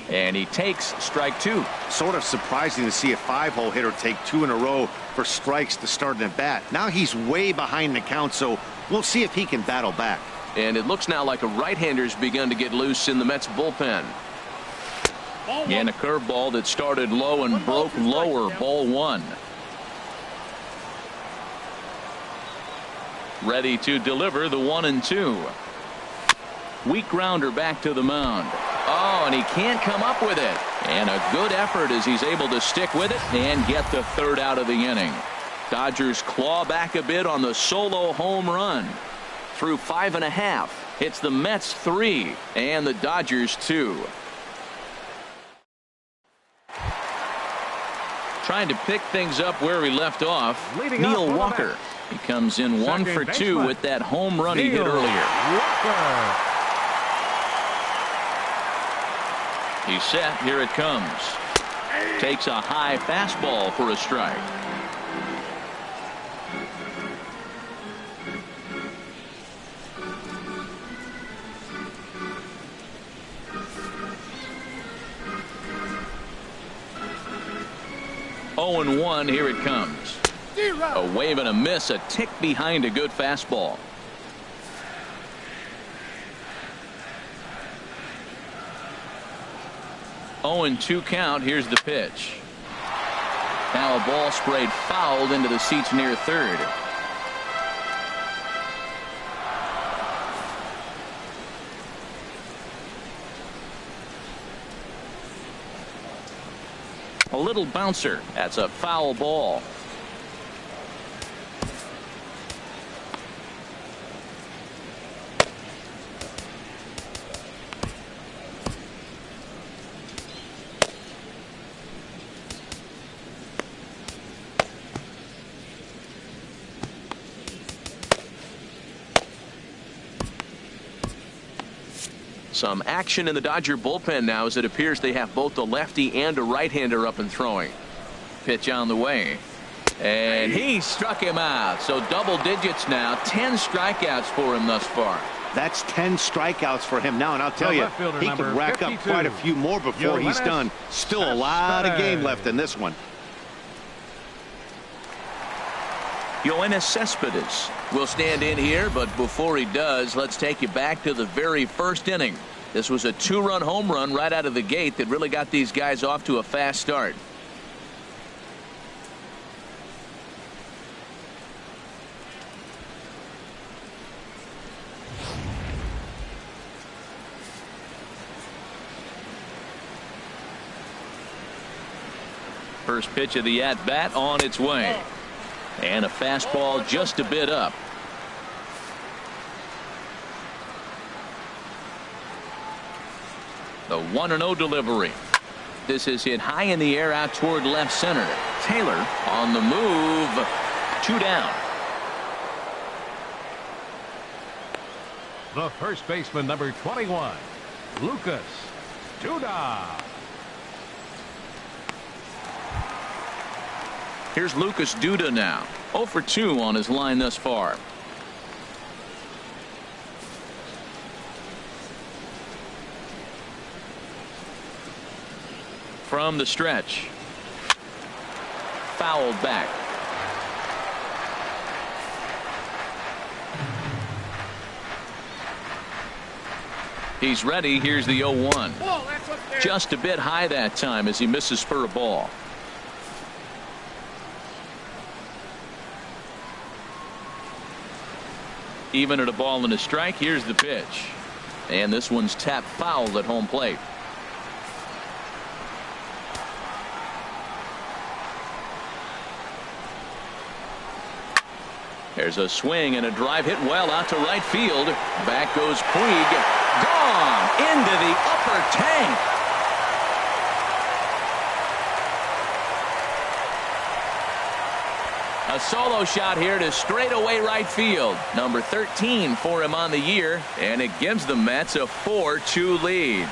And he takes strike two. Sort of surprising to see a 5-hole hitter take 2 in a row for strikes to start an at bat. Now he's way behind the count, so we'll see if he can battle back. And it looks now like a right-hander's begun to get loose in the Mets bullpen. And a curveball that started low and broke lower. Ball one. Ready to deliver the 1-2. Weak grounder back to the mound. Oh, and he can't come up with it. And a good effort as he's able to stick with it and get the third out of the inning. Dodgers claw back a bit on the solo home run. Through 5.5. It's the Mets 3 and the Dodgers 2. Trying to pick things up where we left off. Neil Walker. He comes in 1 for 2 with that home run he hit earlier. Walker. He's set. Here it comes. Takes a high fastball for a strike. Oh and 1. Here it comes. A wave and a miss. A tick behind a good fastball. Oh and 2 count. Here's the pitch. Now a ball sprayed fouled into the seats near third. A little bouncer. That's a foul ball. Some action in the Dodger bullpen now, as it appears they have both a lefty and a right-hander up and throwing. Pitch on the way. And he struck him out. So double digits now. 10 strikeouts for him thus far. That's 10 strikeouts for him now, and I'll tell you, he could rack up quite a few more before he's done. Still a lot of game left in this one. Yoenis Cespedes will stand in here, but before he does, let's take you back to the very first inning. This was a 2-run home run right out of the gate that really got these guys off to a fast start. First pitch of the at-bat on its way. And a fastball just a bit up. The 1-0 delivery. This is hit high in the air out toward left center. Taylor on the move. 2 down. The first baseman, number 21, Lucas Duda. Here's Lucas Duda now. 0 for 2 on his line thus far. From the stretch. Fouled back. He's ready. Here's the 0-1. Just a bit high that time as he misses for a ball. Even at a ball and a strike, here's the pitch. And this one's tapped foul at home plate. There's a swing and a drive hit well out to right field. Back goes Puig. Gone into the upper tank. A solo shot here to straightaway right field. Number 13 for him on the year, and it gives the Mets a 4-2 lead.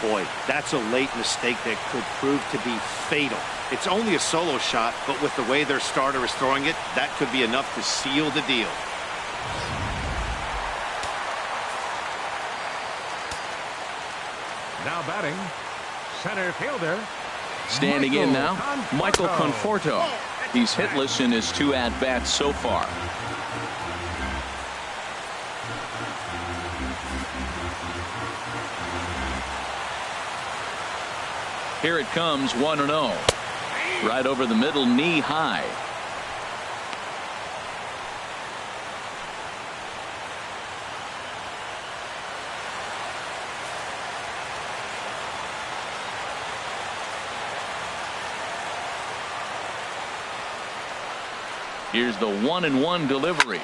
Boy, that's a late mistake that could prove to be fatal. It's only a solo shot, but with the way their starter is throwing it, that could be enough to seal the deal. Now batting, center fielder. Standing in now, Michael Conforto. He's hitless in his 2 at-bats so far. Here it comes, 1-0. Right over the middle, knee high. Here's the 1-1 delivery.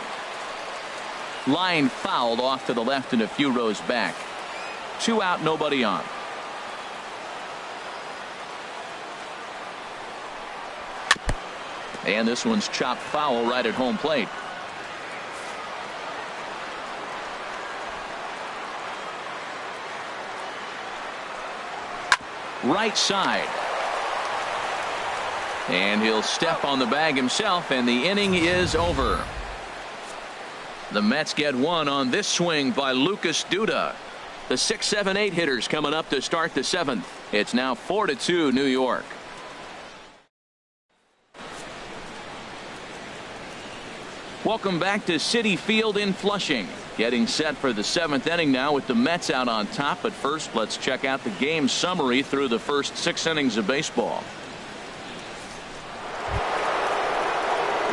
Line fouled off to the left and a few rows back. 2 out, nobody on. And this one's chopped foul right at home plate. Right side. And he'll step on the bag himself, and the inning is over. The Mets get 1 on this swing by Lucas Duda. The 6, 7, 8 hitters coming up to start the 7th. It's now 4-2 New York. Welcome back to Citi Field in Flushing. Getting set for the 7th inning now with the Mets out on top. But first, let's check out the game summary through the first 6 innings of baseball.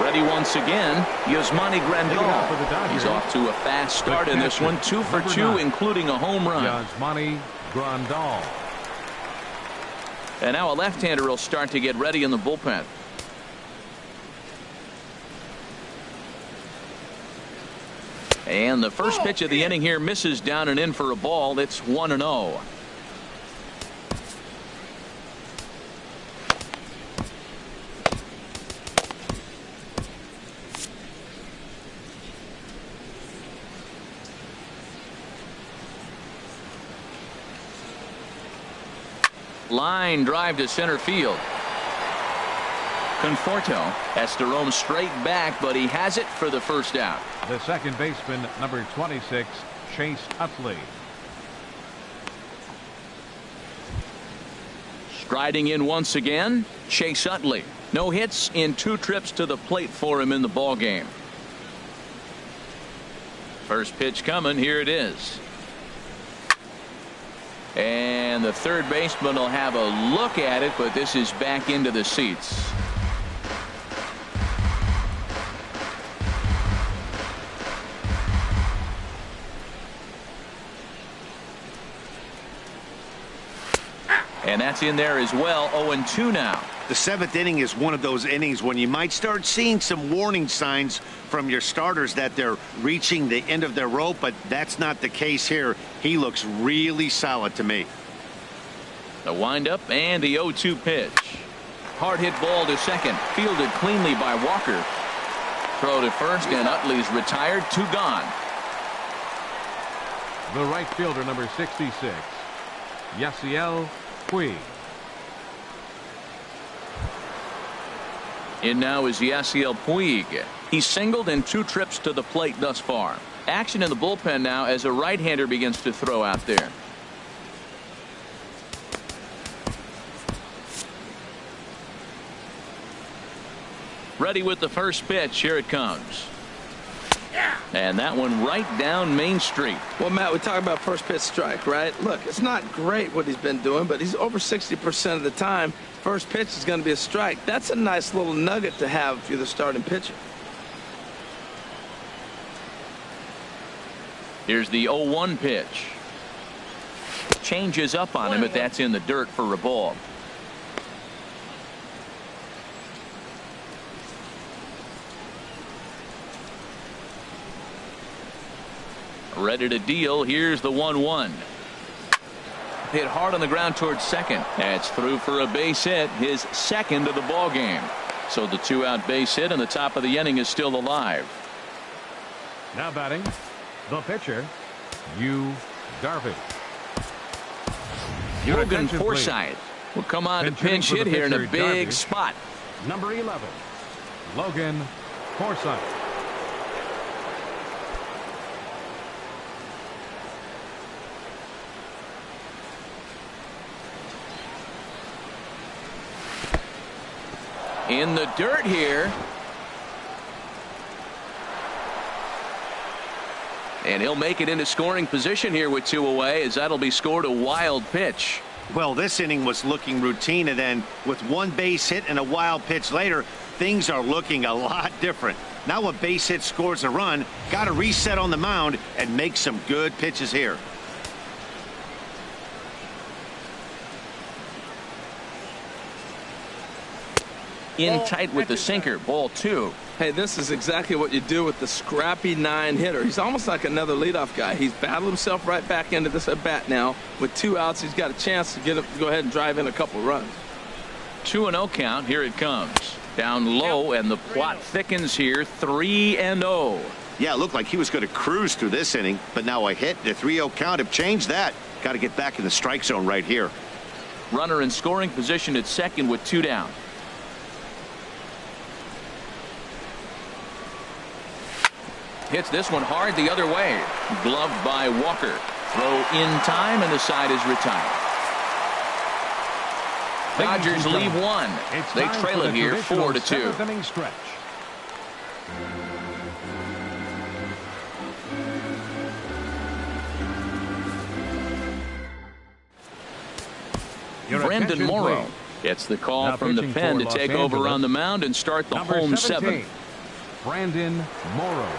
Ready once again, Yasmani Grandal. He's off to a fast start in this one. 2 for 2, including a home run. Yasmani Grandal. And now a left-hander will start to get ready in the bullpen. And the first pitch of the inning here misses down and in for a ball. It's 1-0. Line drive to center field. Conforto has to roam straight back, but he has it for the first out. The second baseman, number 26, Chase Utley. Striding in once again, Chase Utley. No hits in 2 trips to the plate for him in the ball game. First pitch coming. Here it is. And the third baseman will have a look at it, but this is back into the seats. And that's in there as well. 0-2 now. The 7th inning is one of those innings when you might start seeing some warning signs from your starters that they're reaching the end of their rope, but that's not the case here. He looks really solid to me. The windup and the 0-2 pitch. Hard hit ball to second. Fielded cleanly by Walker. Throw to first, and Utley's retired. 2 gone. The right fielder, number 66, Yasiel Puig. In now is Yasiel Puig. He's singled in 2 trips to the plate thus far. Action in the bullpen now as a right-hander begins to throw out there. Ready with the first pitch. Here it comes. And that one right down Main Street. Well, Matt, we talk about first pitch strike, right? Look, it's not great what he's been doing, but he's over 60% of the time. First pitch is going to be a strike. That's a nice little nugget to have if you're the starting pitcher. Here's the 0-1 pitch. Changes up on him, but that's in the dirt for a ball. Ready to deal. Here's the 1-1. Hit hard on the ground towards second. That's through for a base hit, his second of the ball game. So the 2-out base hit and the top of the inning is still alive. Now batting, the pitcher, Darvish. Logan Forsythe will come on to pinch hit here in a big Darvish. spot. Number 11, Logan Forsythe. In the dirt here. And he'll make it into scoring position here with 2 away, as that'll be scored a wild pitch. Well, this inning was looking routine, and then with 1 base hit and a wild pitch later, things are looking a lot different. Now a base hit scores a run, got to reset on the mound and make some good pitches here. In tight with the sinker. Ball 2. Hey, this is exactly what you do with the scrappy 9 hitter. He's almost like another leadoff guy. He's battled himself right back into this at bat now. With 2 outs, he's got a chance to go ahead and drive in a couple runs. 2-0 count. Here it comes. Down low, and the plot thickens here. 3-0. Yeah, it looked like he was going to cruise through this inning, but now a hit, the 3-0 count have changed that. Got to get back in the strike zone right here. Runner in scoring position at second with 2 down. Hits this one hard the other way. Gloved by Walker. Throw in time, and the side is retired. Dodgers leave 1. They trail it here 4-2. 7th inning stretch. Brendan Morrow gets the call Now from the pitching pen for to Los take over Angeles, on the mound and start the number home 17, 7th. Brandon Morrow.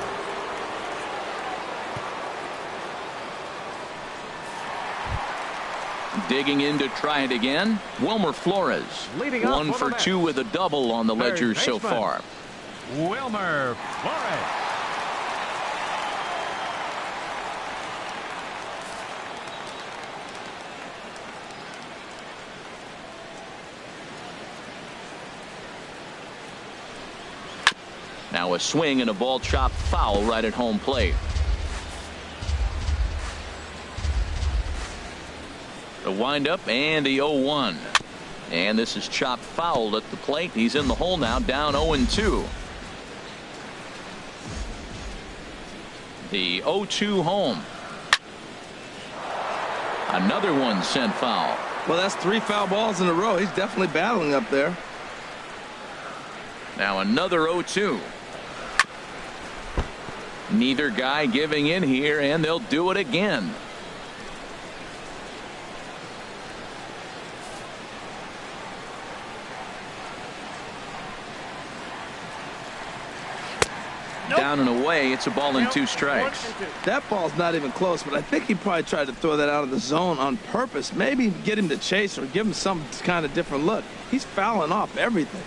Digging in to try it again. Wilmer Flores. Leading off 1 for 2 with a double on the Third ledger so baseman, far. Wilmer Flores. Now a swing and a ball chopped foul right at home plate. The windup and the 0-1. And this is chopped foul at the plate. He's in the hole now, down 0-2. The 0-2 home. Another one sent foul. Well, that's 3 foul balls in a row. He's definitely battling up there. Now another 0-2. Neither guy giving in here, and they'll do it again. Down and away. It's a ball and 2 strikes. That ball's not even close, but I think he probably tried to throw that out of the zone on purpose. Maybe get him to chase or give him some kind of different look. He's fouling off everything.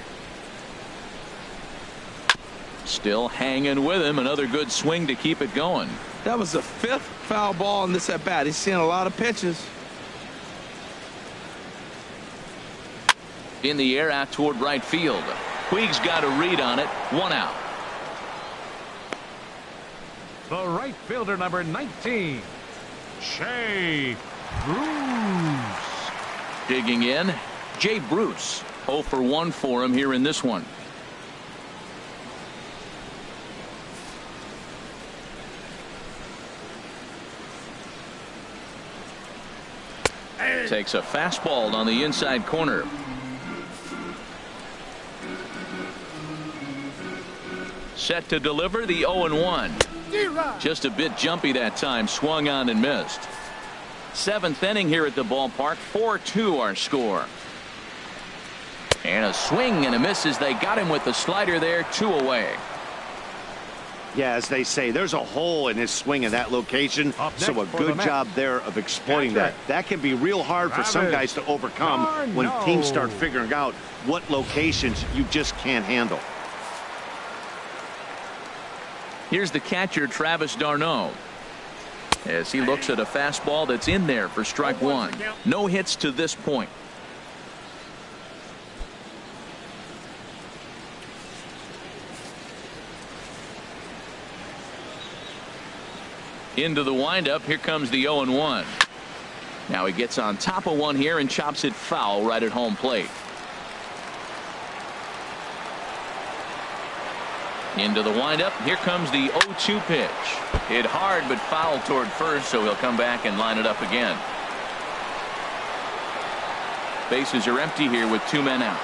Still hanging with him. Another good swing to keep it going. That was the 5th foul ball in this at bat. He's seeing a lot of pitches. In the air out toward right field. Puig's got a read on it. 1 out. The right fielder, number 19, Jay Bruce. Digging in, Jay Bruce. 0 for 1 for him here in this one. Takes a fastball on the inside corner. Set to deliver the 0-1. Just a bit jumpy that time. Swung on and missed. 7th inning here at the ballpark. 4-2 our score. And a swing and a miss as they got him with the slider there. 2 away. Yeah, as they say, there's a hole in his swing in that location, so a good job there of exploiting that. That can be real hard for some guys to overcome when teams start figuring out what locations you just can't handle. Here's the catcher, Travis d'Arnaud, as he looks at a fastball that's in there for strike 1. No hits to this point. Into the windup. Here comes the 0-1. Now he gets on top of one here and chops it foul right at home plate. Into the windup. Here comes the 0-2 pitch. Hit hard but foul toward first, so he'll come back and line it up again. Bases are empty here with 2 men out.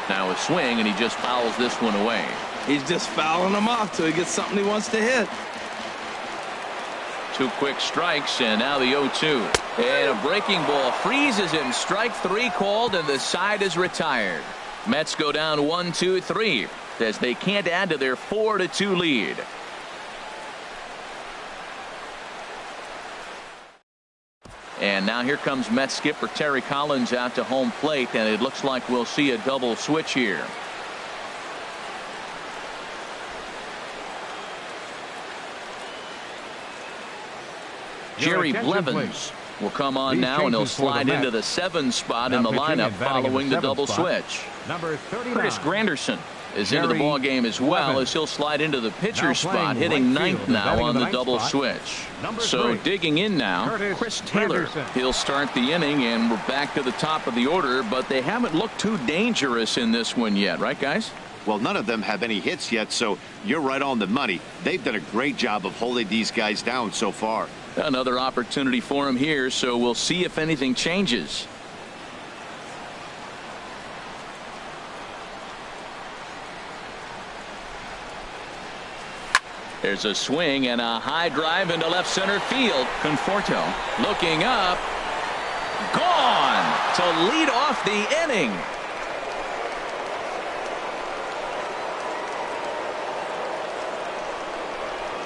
Now a swing, and he just fouls this one away. He's just fouling them off till he gets something he wants to hit. 2 quick strikes, and now the 0-2. And a breaking ball freezes him. Strike 3 called, and the side is retired. Mets go down 1-2-3 as they can't add to their 4-2 lead. And now here comes Mets skipper Terry Collins out to home plate, and it looks like we'll see a double switch here. Jerry Blevins will come on now, and he'll slide into the 7 spot in the lineup following the double switch. Number 39. Curtis Granderson is into the ball game as well, as he'll slide into the pitcher spot, hitting 9th now on the double switch. So digging in now, Chris Taylor. He'll start the inning, and we're back to the top of the order, but they haven't looked too dangerous in this one yet, right guys? Well, none of them have any hits yet, so you're right on the money. They've done a great job of holding these guys down so far. Another opportunity for him here, so we'll see if anything changes. There's a swing and a high drive into left center field. Conforto looking up. Gone to lead off the inning.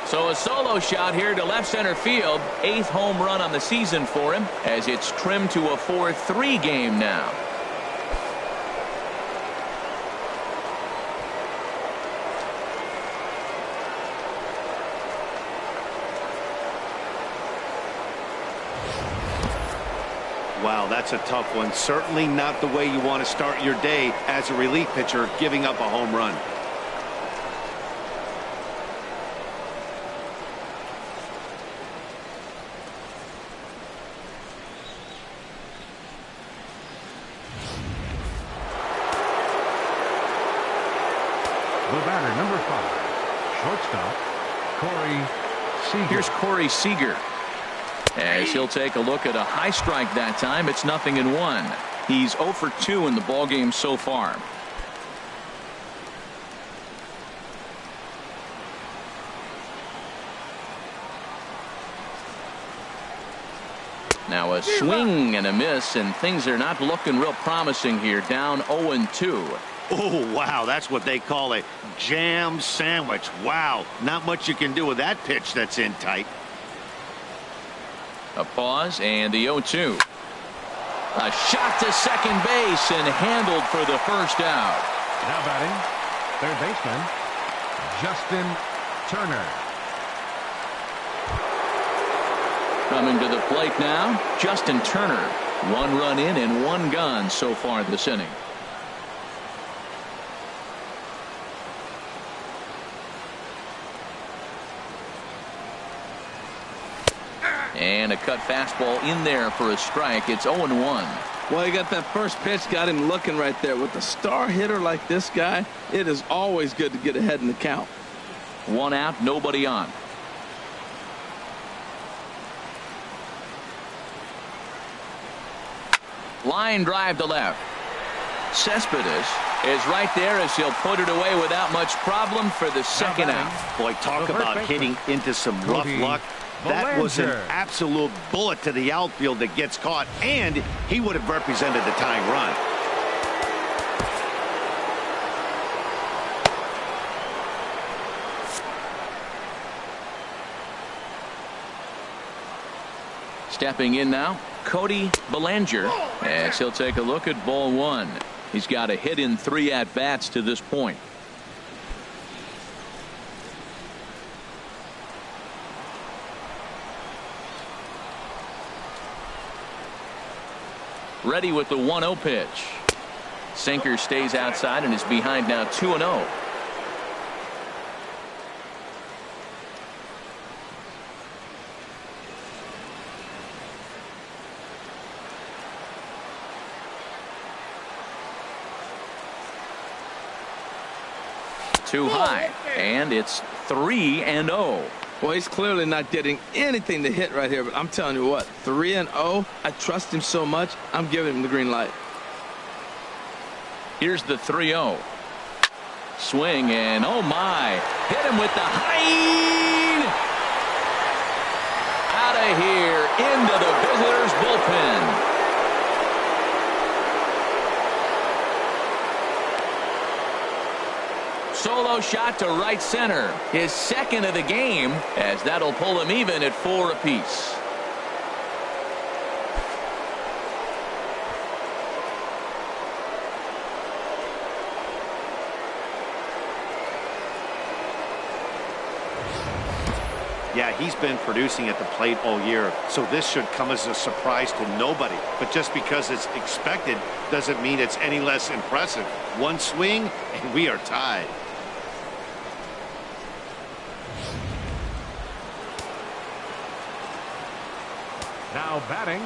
So a solo shot here to left center field. 8th home run on the season for him, as it's trimmed to a 4-3 game now. Wow, that's a tough one. Certainly not the way you want to start your day as a relief pitcher, giving up a home run. The batter, number 5, shortstop, Corey Seager. Here's Corey Seager. As he'll take a look at a high strike that time. It's 0-1. He's 0 for 2 in the ballgame so far. Now a swing and a miss, and things are not looking real promising here. Down 0-2. Oh, wow, that's what they call a jam sandwich. Wow, not much you can do with that pitch that's in tight. A pause and the 0-2. A shot to second base and handled for the first out. Now batting, third baseman, Justin Turner. Coming to the plate now, Justin Turner. 1 run in and 1 gone so far this inning. And a cut fastball in there for a strike. It's 0-1. Well, he got that first pitch, got him looking right there. With a star hitter like this guy, it is always good to get ahead in the count. 1 out, nobody on. Line drive to left. Cespedes is right there as he'll put it away without much problem for the second out. Boy, talk about hitting into some rough luck. That was an absolute bullet to the outfield that gets caught, and he would have represented the tying run. Stepping in now, Cody Bellinger, as he'll take a look at ball 1. He's got a hit in 3 at-bats to this point. Ready with the 1-0 pitch. Sinker stays outside and is behind now 2-0. Too high, and it's 3-0. Well, he's clearly not getting anything to hit right here, but I'm telling you what, 3-0, I trust him so much, I'm giving him the green light. Here's the 3-0. Swing, and oh my, hit him with the height. Out of here, into the visitors' bullpen. Solo shot to right center. His second of the game, as that'll pull him even at 4 apiece. Yeah, he's been producing at the plate all year, so this should come as a surprise to nobody. But just because it's expected doesn't mean it's any less impressive. 1 swing, and we are tied. Now batting,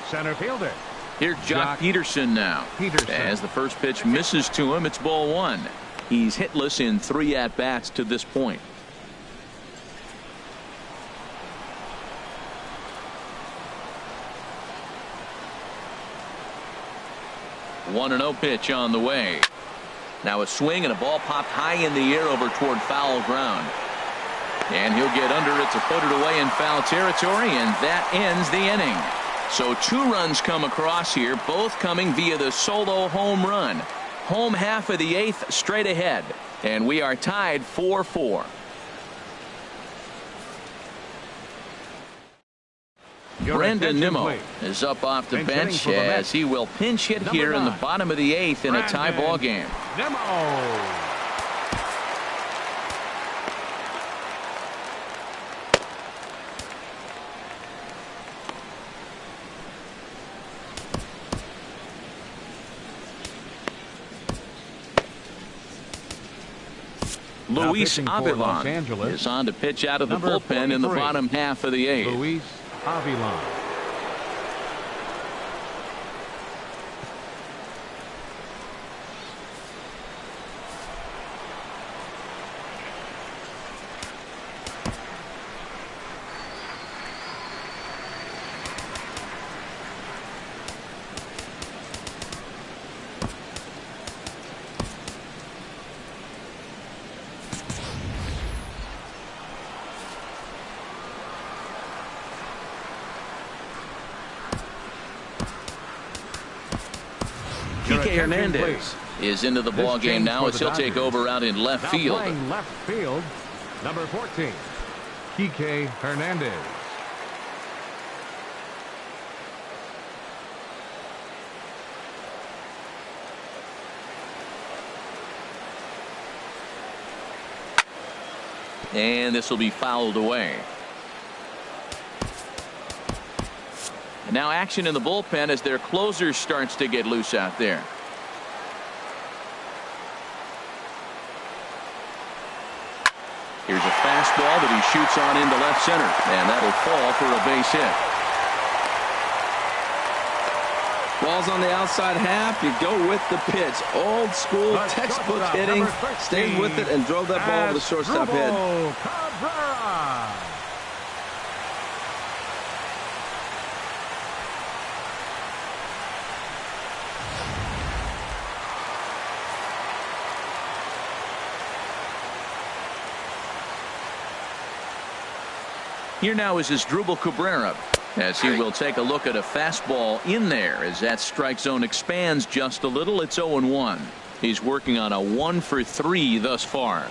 center fielder. Here's Jock Peterson now. As the first pitch misses to him, it's ball 1. He's hitless in 3 at-bats to this point. One 1-0 pitch on the way. Now a swing and a ball popped high in the air over toward foul ground. And he'll get under it to put it away in foul territory, and that ends the inning. So 2 runs come across here, both coming via the solo home run. Home half of the 8th straight ahead, and we are tied 4-4. Brandon Nimmo is up off the bench as he will pinch hit here in the bottom of the 8th in a tie ball game. Nimmo. Luis pitching for Los Avilan Angeles, is on to pitch out of the number bullpen in the 43, bottom half of the eighth. Luis Avilan. Kike Hernandez is into the ball game now as he'll take over out in left field. Playing left field, number 14, Kike Hernandez. And this will be fouled away. And now action in the bullpen as their closer starts to get loose out there. Here's a fastball that he shoots on into left center, and that'll fall for a base hit. Ball's on the outside half. You go with the pitch. Old school textbook hitting. Stayed with it and drove that ball over the shortstop head. Cabrera. Here now is Asdrubal Cabrera as he will take a look at a fastball in there as that strike zone expands just a little. It's 0-1. He's working on a 1-for-3 thus far.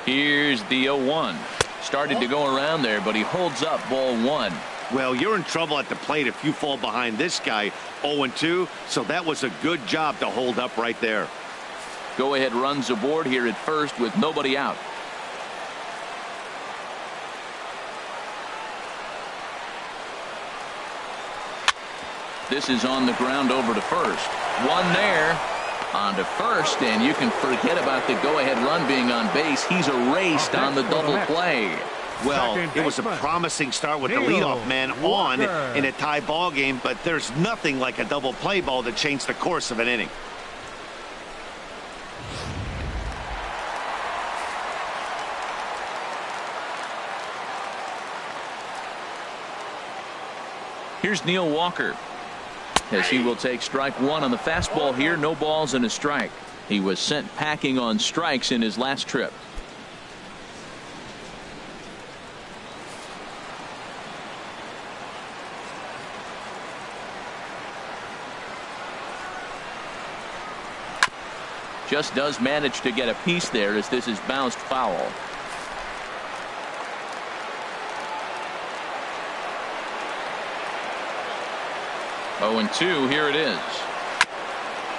Here's the 0-1. Started to go around there, but he holds up ball one. Well, you're in trouble at the plate if you fall behind this guy 0-2, so that was a good job to hold up right there. Go ahead runs aboard here at first with nobody out. This is on the ground over to first. One there on to first, and you can forget about the go-ahead run being on base. He's erased on the double play. Well, it was a promising start with the leadoff man on in a tie ball game, but there's nothing like a double play ball to change the course of an inning. Here's Neil Walker as he will take strike one on the fastball here. No balls and a strike. He was sent packing on strikes in his last trip. Just does manage to get a piece there as this is bounced foul. Oh, and 2, here it is.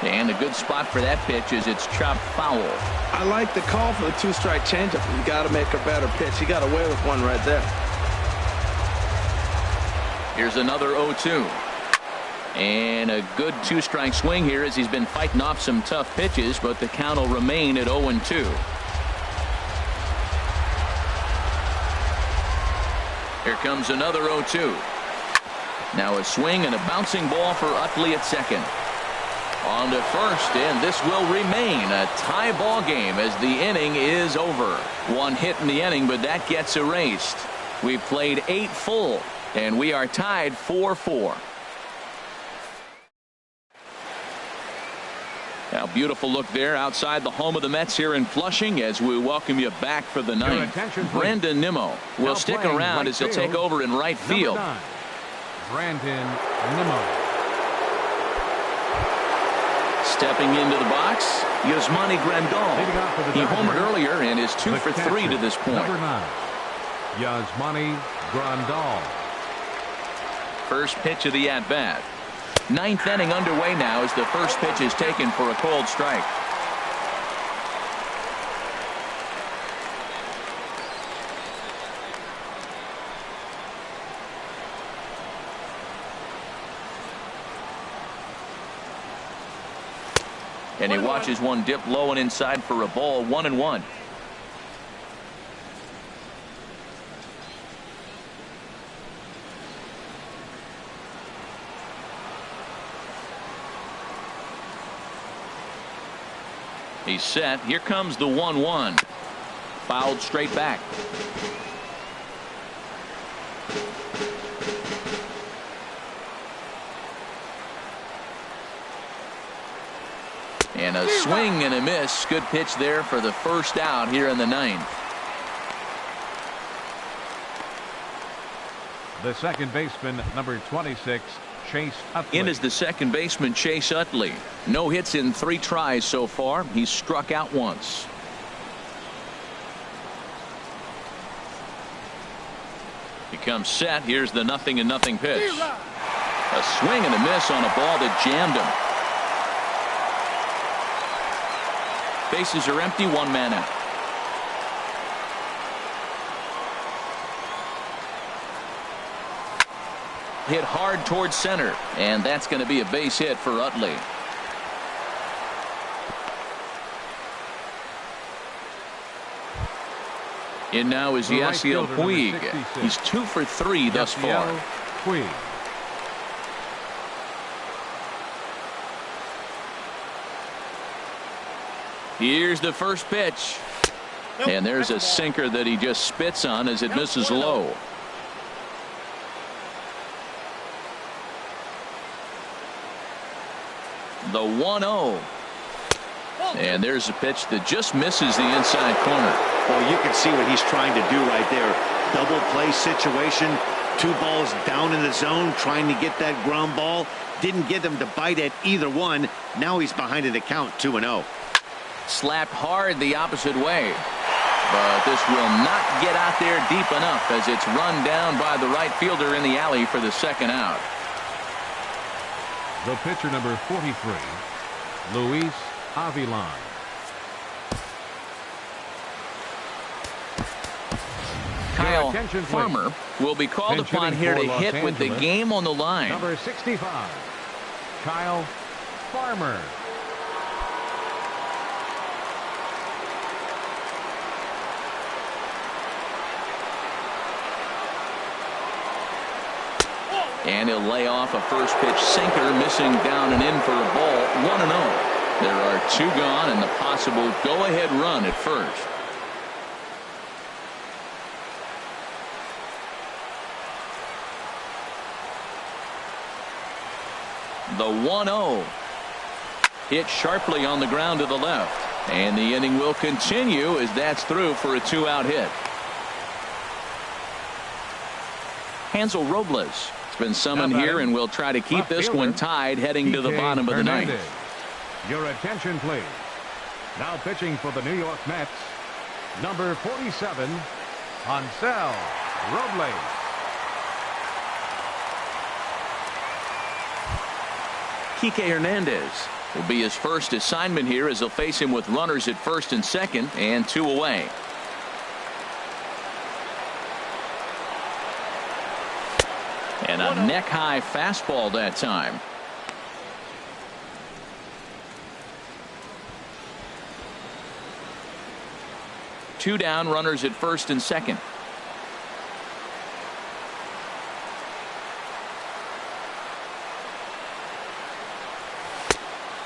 And a good spot for that pitch as it's chopped foul. I like the call for the 2-strike changeup. You got to make a better pitch. He got away with one right there. Here's another 0-2. And a good 2-strike swing here as he's been fighting off some tough pitches, but the count will remain at 0-2. Here comes another 0-2. Now a swing and a bouncing ball for Utley at second. On to first, and this will remain a tie ball game as the inning is over. One hit in the inning, but that gets erased. We've played 8 full, and we are tied 4-4. Now, beautiful look there outside the home of the Mets here in Flushing as we welcome you back for the ninth. Brandon Nimmo will stick around as he'll take over in right field. Brandon Nimmo. Stepping into the box, Yasmani Grandal. He homered earlier and is 2 for 3 to this point. Number 9, Yasmani Grandal. First pitch of the at-bat. Ninth inning underway now as the first pitch is taken for a cold strike. And he watches one dip low and inside for a ball. 1-1. He's set. Here comes the 1-1. Fouled straight back. And a swing and a miss. Good pitch there for the first out here in the ninth. The second baseman, number 26, Chase Utley. In is the second baseman, Chase Utley. No hits in 3 tries so far. He's struck out once. He comes set. Here's the 0-0 pitch. A swing and a miss on a ball that jammed him. Bases are empty. 1 man out. Hit hard towards center, and that's going to be a base hit for Utley. In now is Yasiel Puig. He's 2 for 3 thus far. Puig. Here's the first pitch. And there's a sinker that he just spits on as it misses low. The 1-0. And there's a pitch that just misses the inside corner. Well, you can see what he's trying to do right there. Double play situation. 2 balls down in the zone trying to get that ground ball. Didn't get him to bite at either one. Now he's behind in the count 2-0. Slapped hard the opposite way. But this will not get out there deep enough as it's run down by the right fielder in the alley for the second out. The pitcher, number 43, Luis Avilan. Kyle Farmer will be called upon here to hit with the game on the line. Number 65, Kyle Farmer. And he'll lay off a first pitch sinker, missing down and in for a ball. 1-0. There are 2 gone and the possible go-ahead run at first. The 1-0. Hit sharply on the ground to the left. And the inning will continue as that's through for a 2-out hit. Hansel Robles has been summoned here, and we'll try to keep this one tied heading to the bottom of the ninth. Your attention, please. Now pitching for the New York Mets, number 47, Hansel Robles. Kike Hernandez will be his first assignment here as they'll face him with runners at first and second and 2 away. And a neck-high fastball that time. Two down, runners at first and second.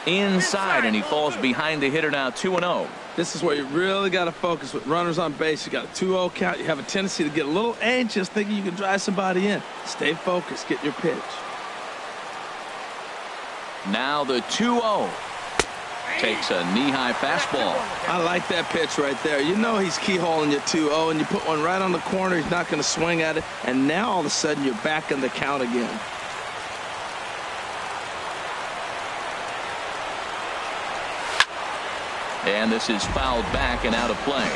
Inside, and he falls behind the hitter now. 2-0. This is where you really got to focus with runners on base. You got a 2-0 count. You have a tendency to get a little anxious thinking you can drive somebody in. Stay focused. Get your pitch. Now the 2-0. Takes a knee-high fastball. I like that pitch right there. You know he's keyholing your 2-0, and you put one right on the corner. He's not going to swing at it. And now all of a sudden you're back in the count again. And this is fouled back and out of play.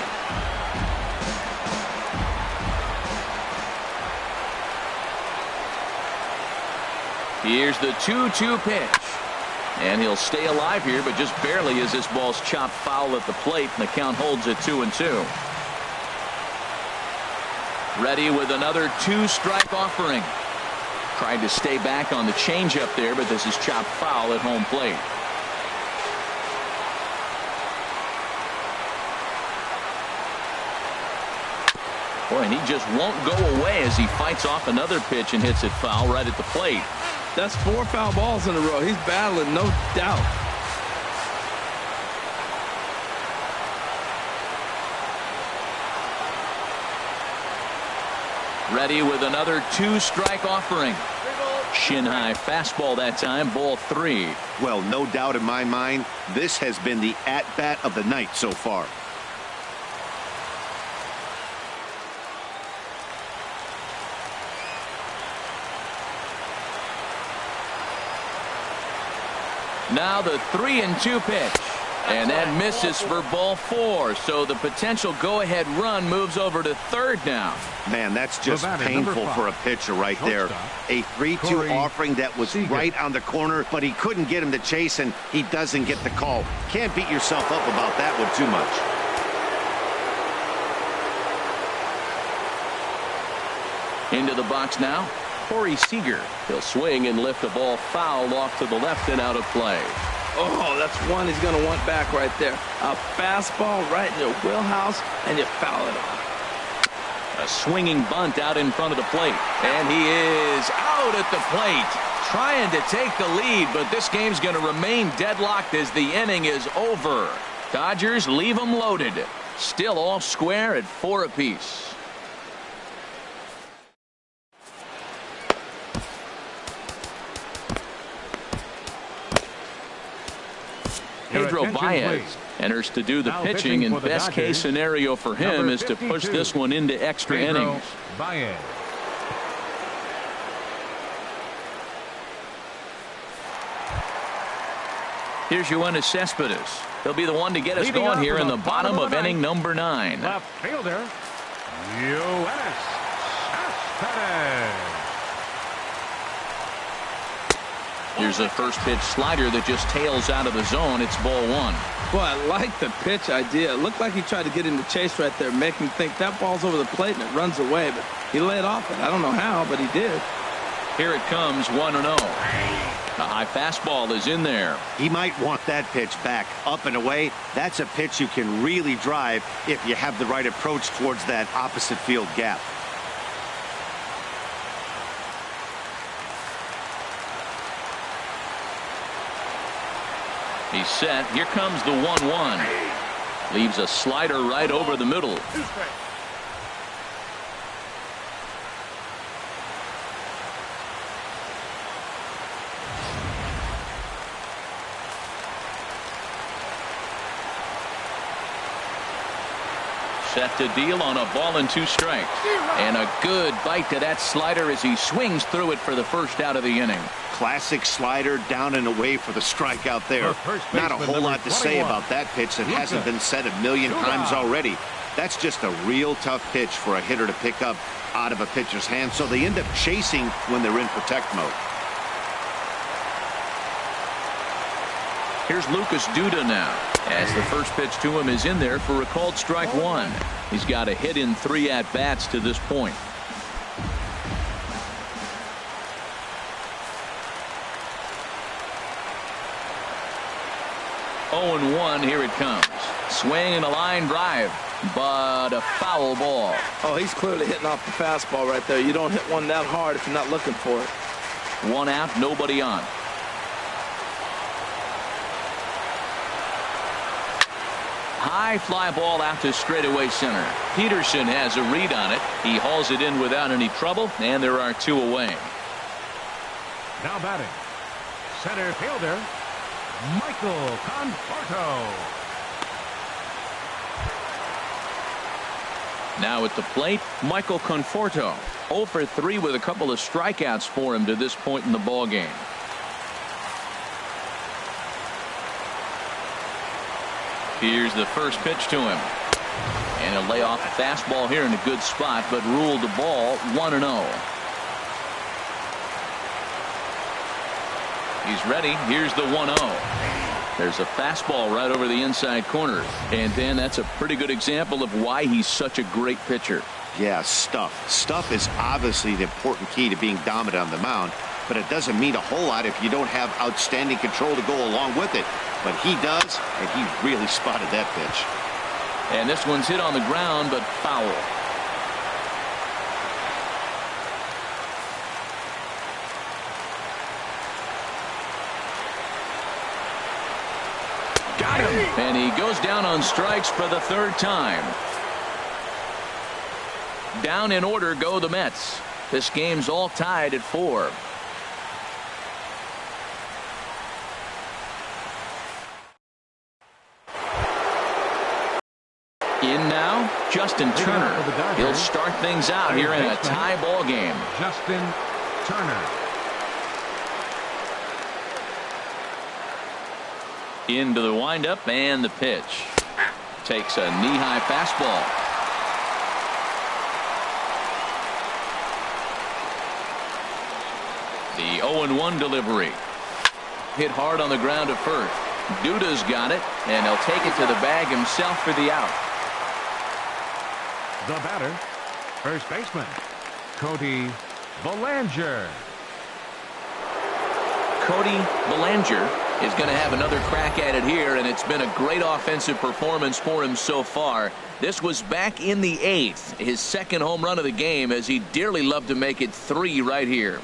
Here's the 2-2 pitch. And he'll stay alive here, but just barely as this ball's chopped foul at the plate, and the count holds at 2-2. Ready with another 2-strike offering. Tried to stay back on the changeup there, but this is chopped foul at home plate. Boy, and he just won't go away as he fights off another pitch and hits it foul right at the plate. That's 4 foul balls in a row. He's battling, no doubt. Ready with another 2-strike offering. Shin high fastball that time, ball 3. Well, no doubt in my mind, this has been the at-bat of the night so far. Now the 3-2 pitch. And that misses for ball 4. So the potential go-ahead run moves over to third now. Man, that's just painful for a pitcher right there. A 3-2 offering that was right on the corner, but he couldn't get him to chase, and he doesn't get the call. Can't beat yourself up about that one too much. Into the box now, Corey Seager. He'll swing and lift a ball foul off to the left and out of play. Oh, that's one he's going to want back right there. A fastball right in your wheelhouse, and you foul it off. A swinging bunt out in front of the plate. And he is out at the plate. Trying to take the lead, but this game's going to remain deadlocked as the inning is over. Dodgers leave them loaded. Still all square at 4 apiece. Pedro Baez enters to do the pitching, and best case scenario for him is to push this one into extra innings. Here's Yoenis Cespedes. He'll be the one to get us going here in the bottom of inning number 9. Left fielder, Yoenis Cespedes. Here's a first pitch slider that just tails out of the zone. It's ball 1. Boy, I like the pitch idea. It looked like he tried to get him to chase right there, make him think that ball's over the plate and it runs away, but he laid off it. I don't know how, but he did. Here it comes, 1-0. A high fastball is in there. He might want that pitch back, up and away. That's a pitch you can really drive if you have the right approach towards that opposite field gap. He's set. Here comes the 1-1. Leaves a slider right over the middle. Set to deal on a ball and 2 strikes. And a good bite to that slider as he swings through it for the first out of the inning. Classic slider down and away for the strikeout there. Not a whole lot to say about that pitch that hasn't been said a million times already. That's just a real tough pitch for a hitter to pick up out of a pitcher's hand, so they end up chasing when they're in protect mode. Here's Lucas Duda now, as the first pitch to him is in there for a called strike 1. He's got a hit in 3 at-bats to this point. Oh, 0-1, here it comes. Swing and a line drive, but a foul ball. Oh, he's clearly hitting off the fastball right there. You don't hit one that hard if you're not looking for it. 1 out, nobody on. High fly ball out to straightaway center. Peterson has a read on it. He hauls it in without any trouble, and there are 2 away. Now batting, center fielder, Michael Conforto. Now at the plate, Michael Conforto. 0 for 3 with a couple of strikeouts for him to this point in the ball game. Here's the first pitch to him. And he'll lay off a fastball here in a good spot, but ruled the ball 1-0. He's ready. Here's the 1-0. There's a fastball right over the inside corner. And Dan, that's a pretty good example of why he's such a great pitcher. Yeah, stuff. Stuff is obviously an important key to being dominant on the mound, but it doesn't mean a whole lot if you don't have outstanding control to go along with it. But he does, and he really spotted that pitch. And this one's hit on the ground, but foul. Got him. And he goes down on strikes for the third time. Down in order go the Mets. This game's all tied at 4. In now, Justin Turner. He'll start things out here in a tie ball game. Justin Turner. Into the windup and the pitch. Takes a knee-high fastball. The 0-1 delivery. Hit hard on the ground at first. Duda's got it, and he'll take it to the bag himself for the out. The batter, first baseman, Cody Bellinger. Cody Bellinger is going to have another crack at it here, and it's been a great offensive performance for him so far. This was back in the 8th, his second home run of the game, as he dearly loved to make it 3 right here.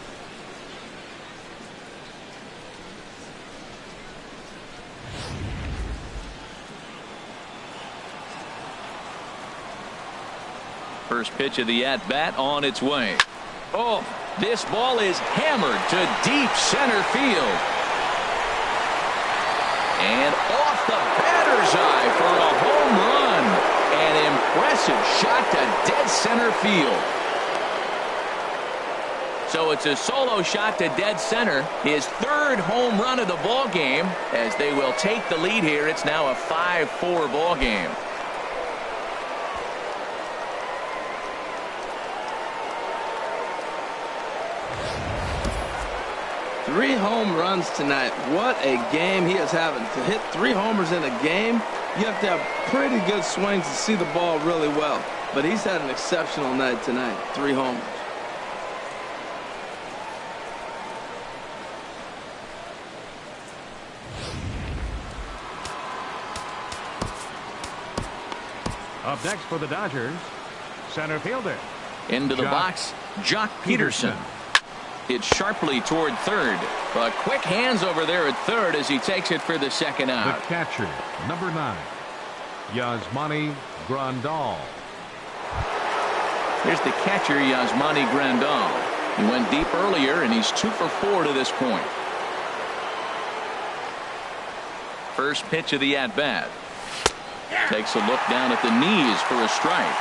First pitch of the at-bat on its way. Oh, this ball is hammered to deep center field. And off the batter's eye for a home run. An impressive shot to dead center field. So it's a solo shot to dead center. His third home run of the ball game. As they will take the lead here, it's now a 5-4 ball game. Three home runs tonight. What a game he is having. To hit 3 homers in a game, you have to have pretty good swings to see the ball really well. But he's had an exceptional night tonight. 3 homers. Up next for the Dodgers, center fielder. Into the box, Jock Peterson. Hits sharply toward third, but quick hands over there at third as he takes it for the second out. The catcher, number 9, Yasmani Grandal. Here's the catcher, Yasmani Grandal. He went deep earlier, and he's 2 for 4 to this point. First pitch of the at-bat. Takes a look down at the knees for a strike.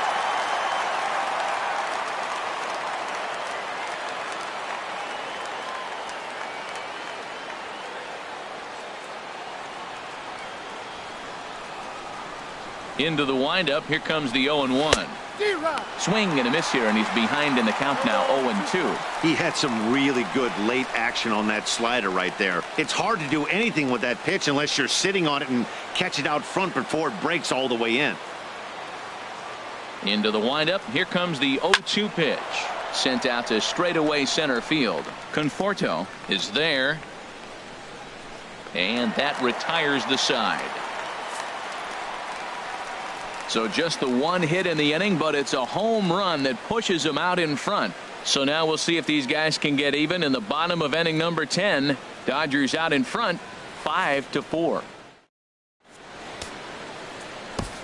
Into the windup. Here comes the 0-1. Swing and a miss here, and he's behind in the count now, 0-2. He had some really good late action on that slider right there. It's hard to do anything with that pitch unless you're sitting on it and catch it out front before it breaks all the way in. Into the windup. Here comes the 0-2 pitch. Sent out to straightaway center field. Conforto is there. And that retires the side. So just the 1 hit in the inning, but it's a home run that pushes him out in front. So now we'll see if these guys can get even in the bottom of inning number 10. Dodgers out in front, 5-4.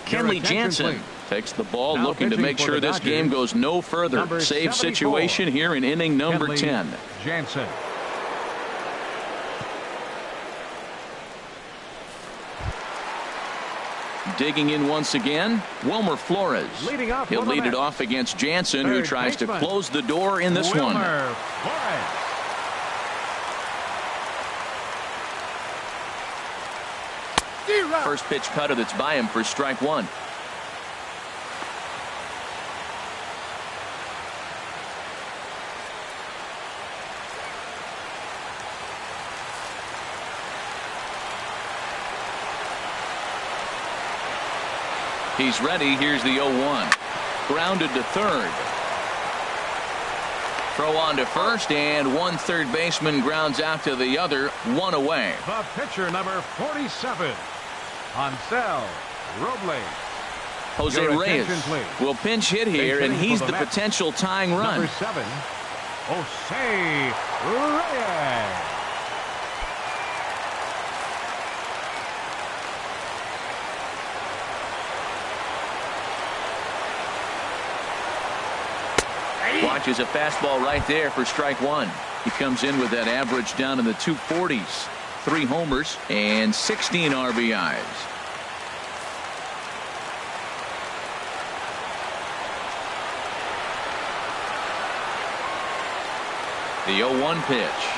Kenley Jansen takes the ball, now looking to make sure this game goes no further. Number Save 74. situation here in inning number Kenley 10. Jansen. Digging in once again, Wilmer Flores. Leading off He'll for the lead it Mets. off against Jansen, who Third tries to baseman, close the door in this one. Wilmer Flores. First pitch cutter that's by him for strike 1. He's ready. Here's the 0-1. Grounded to third. Throw on to first, and one third baseman grounds out to the other, 1 away. The pitcher, number 47, Hansel Robles. Jose Your Reyes attention, please. will pinch hit here, and Base he's for the the Mets. potential tying run. Number 7, Jose Reyes. Watches a fastball right there for strike one. He comes in with that average down in the 240s. 3 homers and 16 RBIs. The 0-1 pitch.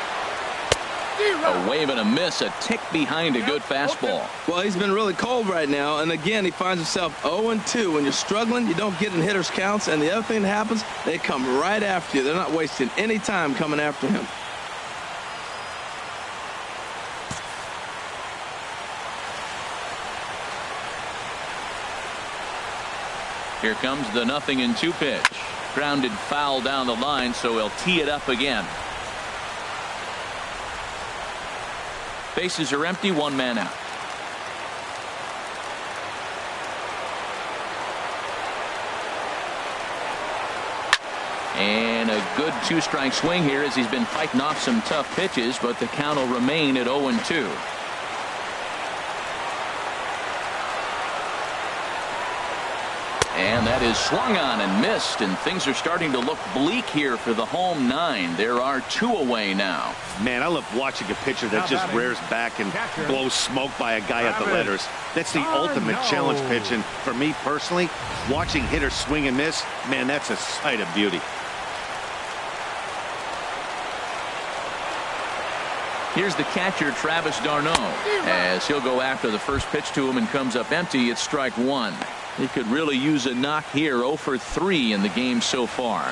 A wave and a miss, a tick behind a good fastball. Well, he's been really cold right now, and again, he finds himself 0-2. When you're struggling, you don't get in hitters' counts, and the other thing that happens, they come right after you. They're not wasting any time coming after him. Here comes the 0-2 pitch. Grounded foul down the line, so he'll tee it up again. Bases are empty, 1 man out. And a good 2-strike swing here as he's been fighting off some tough pitches, but the count will remain at 0-2. And that is swung on and missed, and things are starting to look bleak here for the home 9. There are 2 away now. Man, I love watching a pitcher that just rears back and blows smoke by a guy at the letters. That's the ultimate challenge pitch, and for me personally, watching hitters swing and miss, man, that's a sight of beauty. Here's the catcher, Travis d'Arnaud, as he'll go after the first pitch to him and comes up empty. It's strike 1. He could really use a knock here. 0 for 3 in the game so far.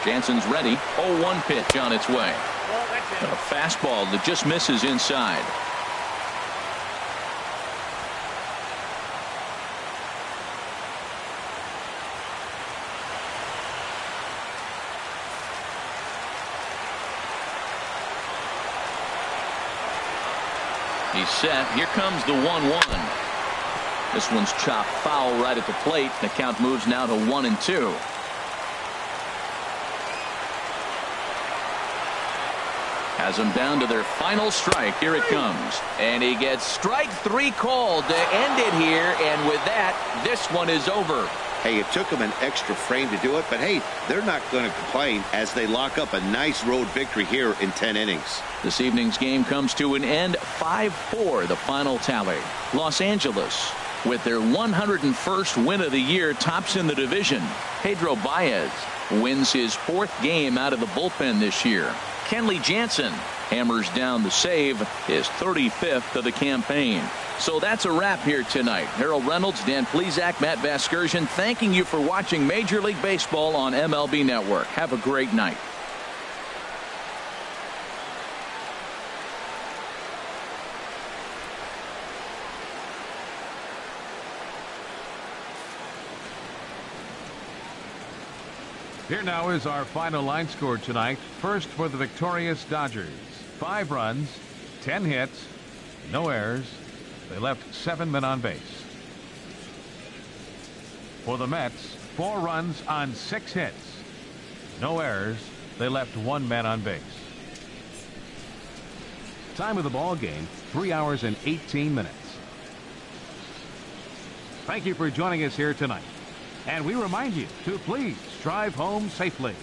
Jansen's ready. 0-1 pitch on its way. A fastball that just misses inside. He's set. Here comes the 1-1. This one's chopped foul right at the plate. The count moves now to 1-2. Has them down to their final strike. Here it comes. And he gets strike 3 called to end it here. And with that, this one is over. Hey, it took them an extra frame to do it, but hey, they're not going to complain as they lock up a nice road victory here in 10 innings. This evening's game comes to an end. 5-4 the final tally. Los Angeles, with their 101st win of the year, tops in the division. Pedro Baez wins his 4th game out of the bullpen this year. Kenley Jansen hammers down the save, his 35th of the campaign. So that's a wrap here tonight. Harold Reynolds, Dan Plesac, Matt Vasgersian, thanking you for watching Major League Baseball on MLB Network. Have a great night. Here now is our final line score tonight. First for the victorious Dodgers. 5 runs, 10 hits, no errors. They left 7 men on base. For the Mets, 4 runs on 6 hits. No errors. They left 1 man on base. Time of the ball game, 3 hours and 18 minutes. Thank you for joining us here tonight. And we remind you to please drive home safely.